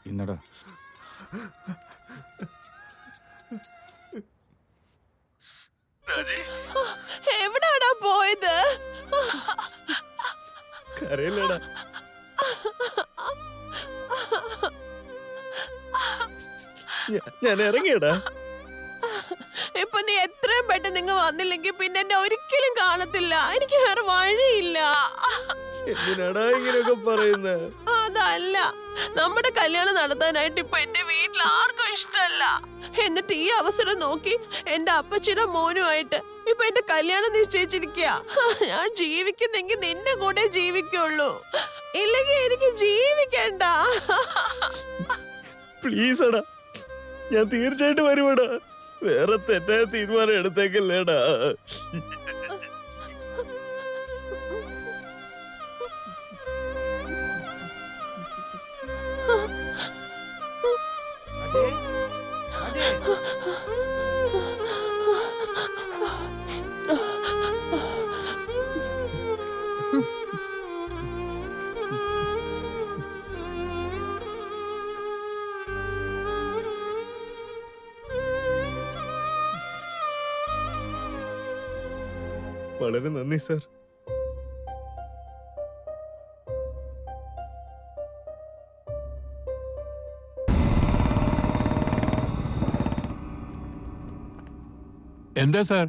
ഇന്നടാ എവിടാടാ പോയത്? കരയില്ലടാ. ഞാൻ ഇറങ്ങിയടാ. ഇപ്പൊ നീ എത്രയും പെട്ടെന്ന് നിങ്ങൾ വന്നില്ലെങ്കിൽ പിന്നെ എന്നെ ഒരിക്കലും കാണത്തില്ല. എനിക്ക് വേറെ വഴിയില്ല. എന്തിനാടാ ഇങ്ങനെയൊക്കെ പറയുന്നത്? അതല്ല, നമ്മുടെ കല്യാണം നടത്താനായിട്ട് ഇപ്പൊ എന്റെ വീട്ടിൽ ആർക്കും ഇഷ്ടമല്ല. എന്നിട്ട് ഈ അവസരം നോക്കി എന്റെ അപ്പച്ചിയുടെ മോനുമായിട്ട് ഇപ്പൊ എന്റെ കല്യാണം നിശ്ചയിച്ചിരിക്കുക. ഞാൻ ജീവിക്കുന്നെങ്കിൽ നിന്റെ കൂടെ ജീവിക്കുള്ളൂ, ഇല്ലെങ്കിൽ എനിക്ക് ജീവിക്കണ്ട. പ്ലീസ് എടാ, ഞാൻ തീർച്ചയായിട്ടും വരുവാടാ. വേറെ തെറ്റായ തീരുമാനം എടുത്തേക്കല്ലേടാ. വളരെ നന്ദി സാർ. എന്താ സാർ,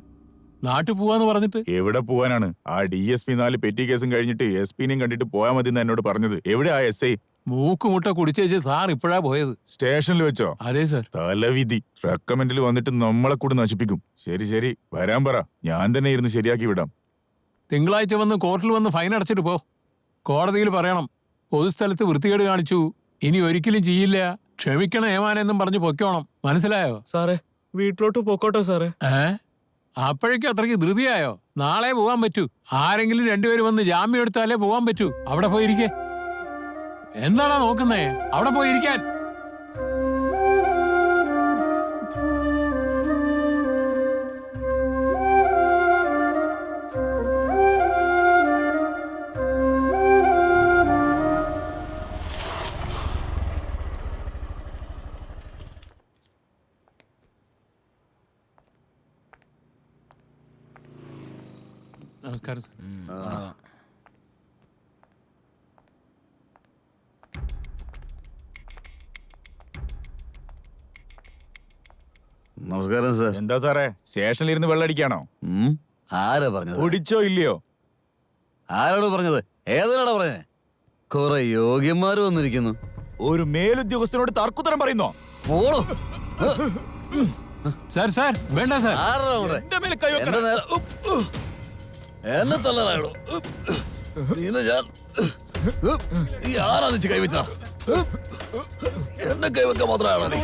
നാട്ടിൽ പോവാന്ന് പറഞ്ഞിട്ട്? എവിടെ പോവാനാണ്? ആ DSP 4 പെറ്റി കേസും കഴിഞ്ഞിട്ട് SP-നെയും കണ്ടിട്ട് പോയാ മതി എന്ന് എന്നോട് പറഞ്ഞത്. എവിടെ ആ SI? മൂക്കുമുട്ട കുടിച്ചേച്ച് സാർ ഇപ്പോഴാ പോയത്. സ്റ്റേഷനിൽ വെച്ചോ? അതെ സാർ. തലവിധി. റെക്കമെൻഡിൽ വന്നിട്ട് നമ്മളെ കൂടെ നശിപ്പിക്കും. ശരി ശരി, വരാൻ പറ. ഞാൻ തന്നെ ഇരുന്ന് ശരിയാക്കി വിടാം. തിങ്കളാഴ്ച വന്ന് കോർട്ടിൽ വന്ന് ഫൈൻ അടച്ചിട്ട് പോ. കോടതിയിൽ പറയണം, പൊതുസ്ഥലത്ത് വൃത്തികേട് കാണിച്ചു, ഇനി ഒരിക്കലും ചെയ്യില്ല, ക്ഷമിക്കണം ഏമാനെന്നും പറഞ്ഞ് പൊയ്ക്കോണം. മനസ്സിലായോ? സാറേ, വീട്ടിലോട്ട് പൊക്കോട്ടെ സാറേ. അപ്പോഴേക്കും അത്രയ്ക്ക് ധൃതിയായോ? നാളെ പോവാൻ പറ്റൂ. ആരെങ്കിലും രണ്ടുപേരും വന്ന് ജാമ്യം എടുത്താലേ പോവാൻ പറ്റൂ. അവിടെ പോയിരിക്കേ. എന്താണോ നോക്കുന്നേ? അവിടെ പോയിരിക്കാൻ. നമസ്കാരം സാർ. നമസ്കാരം സാർ. എന്താ സാറേ സ്റ്റേഷനിൽ ഇരുന്ന് വെള്ളടിക്കാണോ? ആരാ പറഞ്ഞത്? കുടിച്ചോ ഇല്ലയോ? ആരോട് പറഞ്ഞത്? ഏതിനാടാ പറഞ്ഞേ? കുറെ യോഗ്യന്മാര് വന്നിരിക്കുന്നു. ഒരു മേലുദ്യോഗസ്ഥനോട് തർക്കുത്തരം പറയുന്നോ? പോടോ. സാർ സാർ വേണ്ട സാർ. ആരാ അവിടെ? എന്നെ തള്ളാറായോ? നീന ഞാൻ നീ ആരാധിച്ച് കൈവച്ച എന്നെ കൈവക്കാൻ മാത്രമാണോ നീ?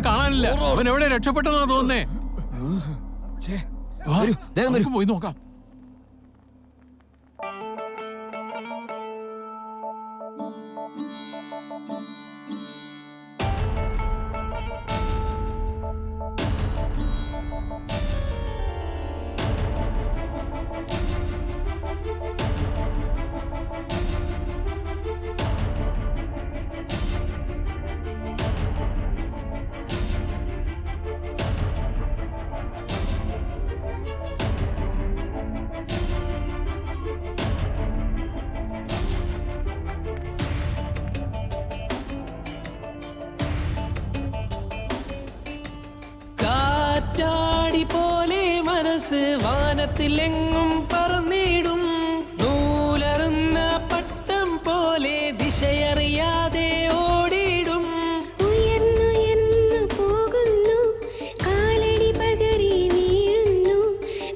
കാണാനില്ല. അവൻ എവിടെ രക്ഷപ്പെട്ടെന്നാ തോന്നുന്നേ. പോയി നോക്കാം. കാറ്റാടി പോലെ മനസ്സ് വാനത്തിലെങ്ങും പറന്നിടും. നൂലറുന്ന പട്ടം പോലെ ദിശയറിയാതെ ഓടിയിടും. ഉയർന്നുയർന്നു പോകുന്നു, കാലടി പതറി വീഴുന്നു.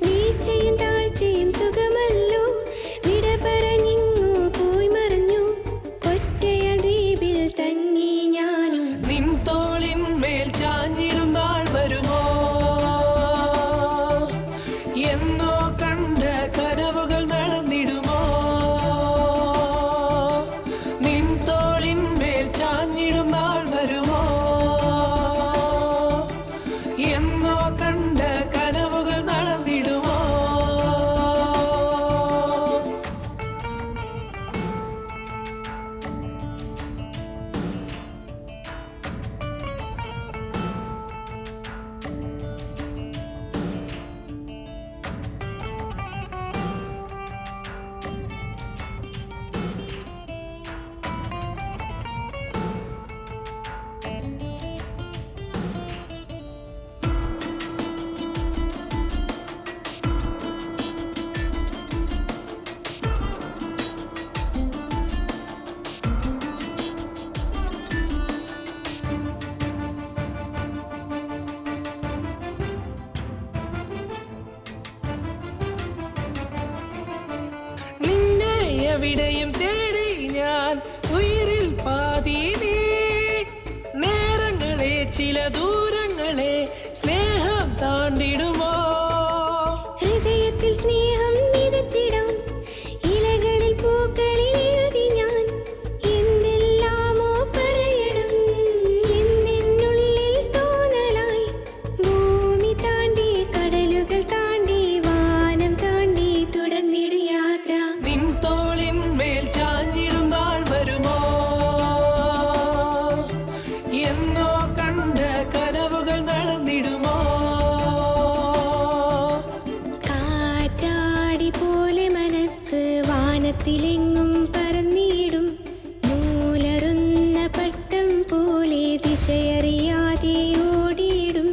വീഴ്ചയും താഴ്ചയും സുഖമല്ലോ, വിട പറഞ്ഞിങ്ങു പോയി മറഞ്ഞു. ഒറ്റയാൾ ദ്വീപിൽ തങ്ങി ഞാനും. നിൻ തോളിന്മേൽ ചാഞ്ഞിടും നാൾ വരുമോ? എന്നോ കണ്ട കനവുകൾ നടന്നിടുമോ? നിൻ തോളിന്മേൽ ചാഞ്ഞിടും നാൾ വരുമോ? എന്നോ കണ്ട കനവുകൾ നടന്നിടുമോ? നിന്നെ എവിടെയും തേടി ഞാൻ, ഉയിരിൽ പാതി നീ. നേരങ്ങളെ ചില ദൂരങ്ങളെ സ്നേഹം താണ്ടിടുമോ? ഹൃദയത്തിൽ സ്നേഹം വിതച്ചിടും, ഇലകളിൽ പൂക്കളിൽ എഴുതി ഞാൻ. എന്തെല്ലാമോ പറയണം എന്നെന്നുള്ളിൽ തോന്നലായി. ഭൂമി താണ്ടി കടലുകൾ താണ്ടി വാനം താണ്ടി തുടർന്നിടും യാത്ര. നിൻ തോളിന്മേൽ ചാഞ്ഞിടും നാൾ വരുമോ? എന്നോ കണ്ട കനവുകൾ നടന്നിടുമോ? കാറ്റാടി പോലെ മനസ്സ് വാനത്തിലെങ്ങും പറന്നിടും. നൂലറുന്ന പട്ടം പോലെ ദിശയറിയാതെ ഓടിയിടും.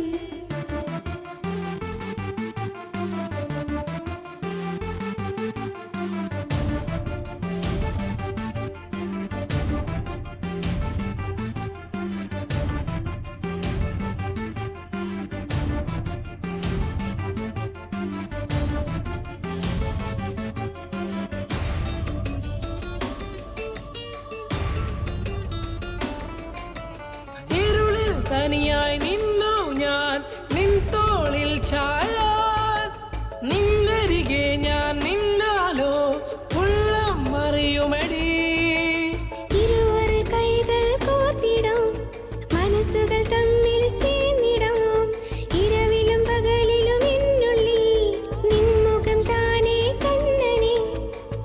തനിയായി നിന്നു ഞാൻ നിൻ തോളിൽ ചായാൻ നിന്നരികെ ഞാൻ നിന്നാലോ ഉള്ളം മറിയുമടി ഇരുവർ കൈകൾ കോർത്തിടാം മനസ്സുകൾ തമ്മിൽ ചേർന്നിടാം ഇരവിലും പകലിലും എന്നുള്ളിൽ നിൻമുഖം താനേ കണ്ണനെ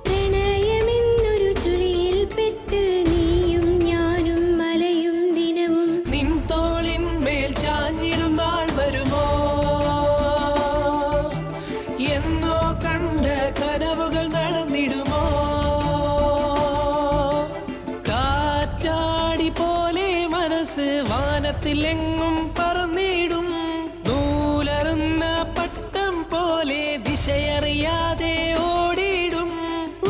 പ്രണയമെന്നൊരു ചുഴിയിൽ പെട്ട് നീയും ഞാനും മലയും ദിനവും നിൻ തോളിൻ മേൽ ചാഞ്ഞിടും നാൾ വരുമോ എന്നോ കണ്ട കനവുകൾ നടന്നിടുമോ കാറ്റാടി പോലെ മനസ്സ് വാനത്തിലെങ്ങും പറന്നിടും നൂലറുന്ന പട്ടം പോലെ ദിശയറിയാതെ ഓടിയിടും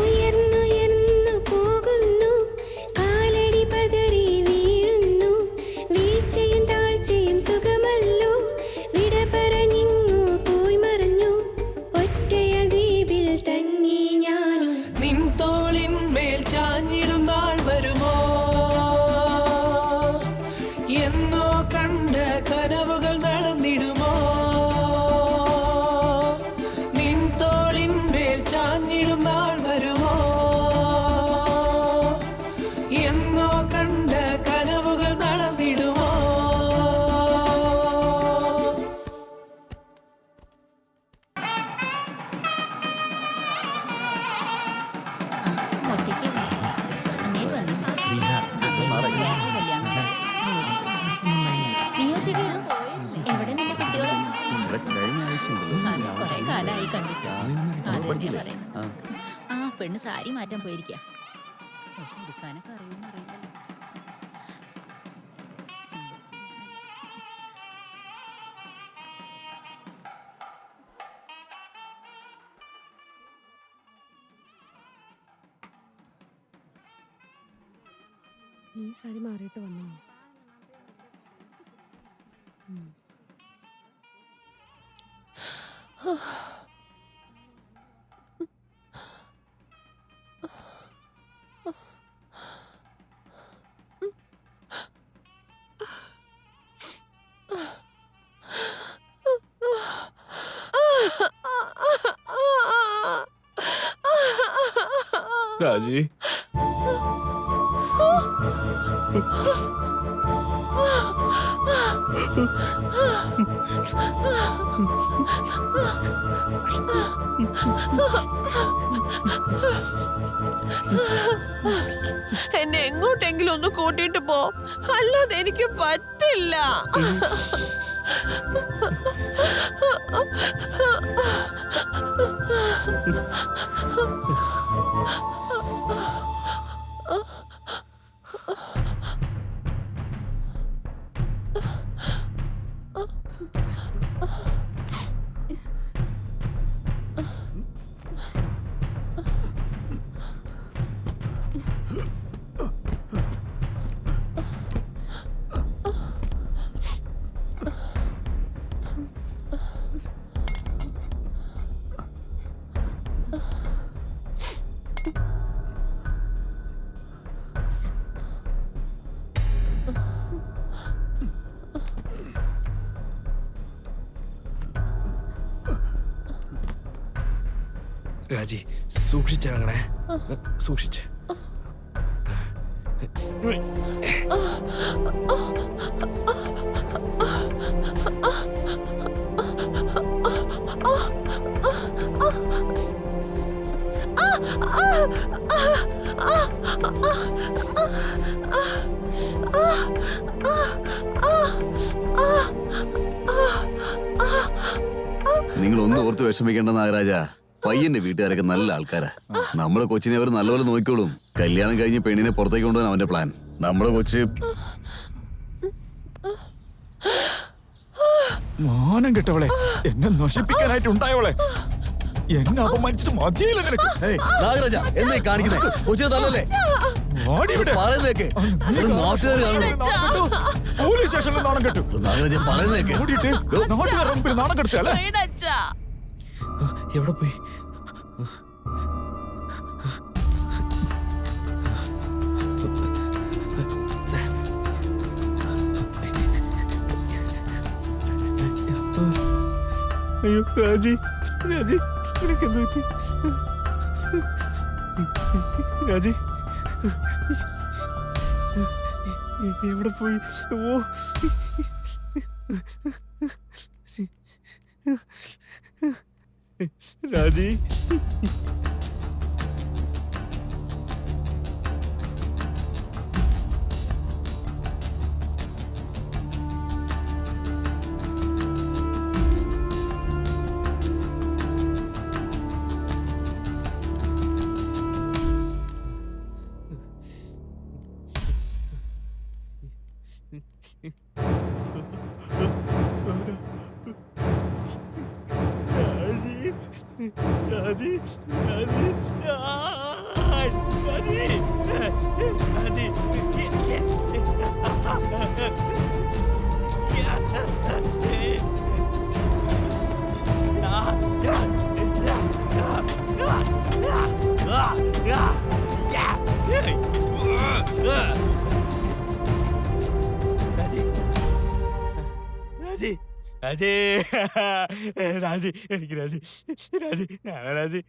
ഉയർന്നുയർന്നു പോകുന്നു കാലടി പതറി വീഴുന്നു വീഴ്ചയും താഴ്ചയും സുഖമല്ലോ വിട പറഞ്ഞിങ്ങു പോയി മറഞ്ഞു ഒറ്റയാൾ ദ്വീപിൽ തങ്ങി ഞാനും നിൻ തോളിൻ മേൽ ചാഞ്ഞിടും നാൾ വരുമോ എന്നോ കണ്ട കനവുകൾ നടന്നിടുമോ നിൻ തോളിൻ മേൽ ചാഞ്ഞിടും നാൾ വരുമോ എന്നോ കണ്ട കനവുകൾ നടന്നിടുമോ എവിടെ നിന്റെ കുട്ടികളും കൊറേ കാലായി കണ്ടിട്ട് ആ പെണ്ണ് സാരി മാറ്റാൻ പോയിരിക്കാ എടുക്കാനൊക്കെ അറിയുമെന്ന് അറിയില്ലല്ലോ. ഈ സാരി മാറിയിട്ട് വന്നോ? രാജി എന്നെ എങ്ങോട്ടെങ്കിലും ഒന്ന് കൂട്ടിയിട്ട് പോ, അല്ലാതെ എനിക്ക് പറ്റില്ല. രാജി സൂക്ഷിച്ചിറങ്ങണേ, സൂക്ഷിച്ച്. നിങ്ങൾ ഒന്ന് ഓർത്ത് വിഷമിക്കേണ്ട നാഗരാജ. പയ്യന്റെ വീട്ടുകാരൊക്കെ നല്ല ആൾക്കാരാ. നമ്മുടെ കൊച്ചിനെ അവർ നല്ലപോലെ നോക്കിക്കോളും. കല്യാണം കഴിഞ്ഞ് പെണ്ണിനെ പുറത്തേക്ക് കൊണ്ടുപോകാൻ അവന്റെ പ്ലാൻ. നമ്മുടെ കൊച്ച് മാനം കെട്ടവളെ, എന്നെ നശിപ്പിക്കാനായിട്ട് ഉണ്ടായവളെ, എന്നെ അപമാനിച്ചിട്ട് മതിയില്ല നിനക്ക്. നാഗരാജ എന്തായി കാണിക്കുന്നേ? കൊച്ചിനെ തല്ലല്ലേ? പറയുന്നേക്ക് നാട്ടുകാർ പോലീസ് സ്റ്റേഷനിൽ നാണം കെട്ടു. നാഗരാജ പറയുന്നേക്ക് കൂടിയിട്ട് നാട്ടുകാരുടെ മുമ്പിൽ നാണം കെടുത്തല്ലേ? എവിടെ പോയി? അയ്യോ രാജി, രാജി നിനക്ക് എന്ത് പറ്റി? രാജി എവിടെ പോയി? ഓ രാജി രാജി രാജി രാജി രാജി രാജി രാജി എനിക്ക് രാജി രാജി ഞാൻ രാജി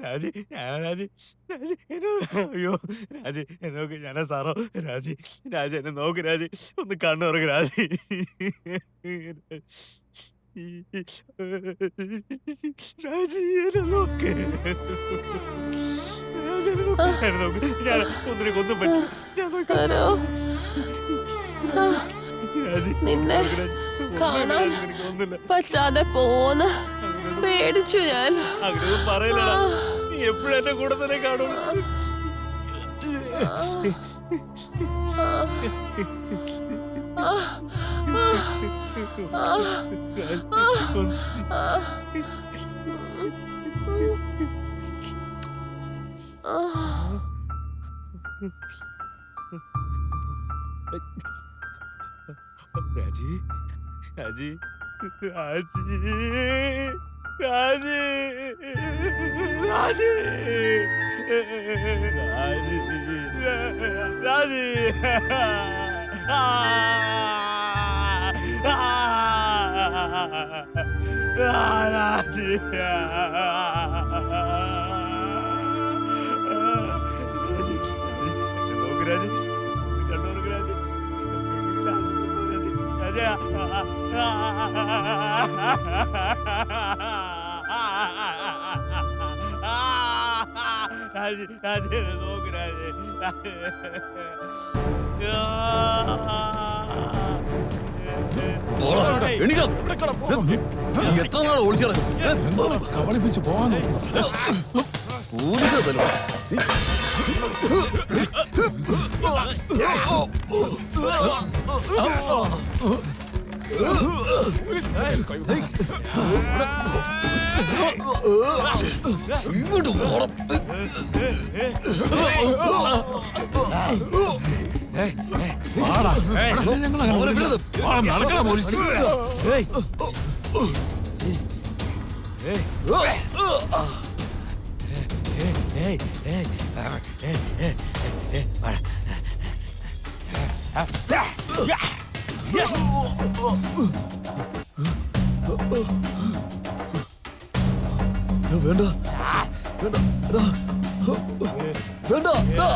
രാജി ഞാൻ രാജി രാജി അയ്യോ രാജി എന്നെ നോക്ക്, ഞാനാ സാറോ? രാജി രാജി എന്നെ നോക്ക്, രാജി ഒന്ന് കണ്ണു തുറക്ക് രാജി. രാജി എന്നെ നോക്ക്, എന്നെ നോക്ക്, ഞാൻ ഒന്നിനെ കൊന്നും പറ്റും. നിന്നെ കാണാൻ പറ്റാതെ പോന്ന് പേടിച്ചു ഞാൻ. അങ്ങനെ പറയില്ലടാ, നീ എപ്പോഴും എന്റെ കൂടെ തന്നെ കാണും. രാജി രാജി രാജി രാജി രാജി രാജി രാജി രാജി നോക്ക് രാജി, കണ്ണൂർക്ക് രാജി, രാജി രാജി രാജി നോക്ക് രാജി. എത്ര നാൾ ഓടിച്ചാണ് കബളിപ്പിച്ച് പോകാൻ ഇങ്ങോട്ട് പോണം. നടക്കണ പോലീസ്. വേണ്ട വേണ്ട വേണ്ട.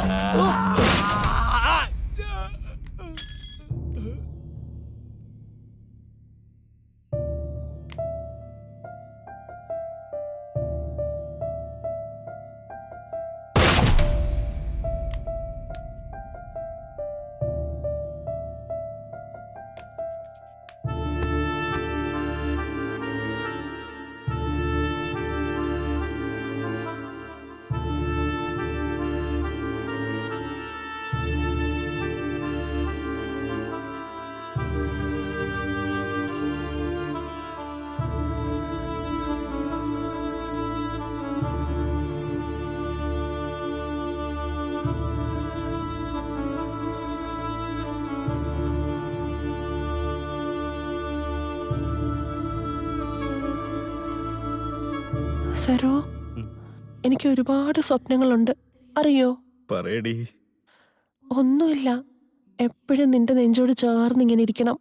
സരോ, എനിക്ക് ഒരുപാട് സ്വപ്നങ്ങളുണ്ട്, അറിയോ? പറയടി. ഒന്നുമില്ല, എപ്പോഴും നിന്റെ നെഞ്ചോട് ചേർന്ന് ഇങ്ങനെ ഇരിക്കണം.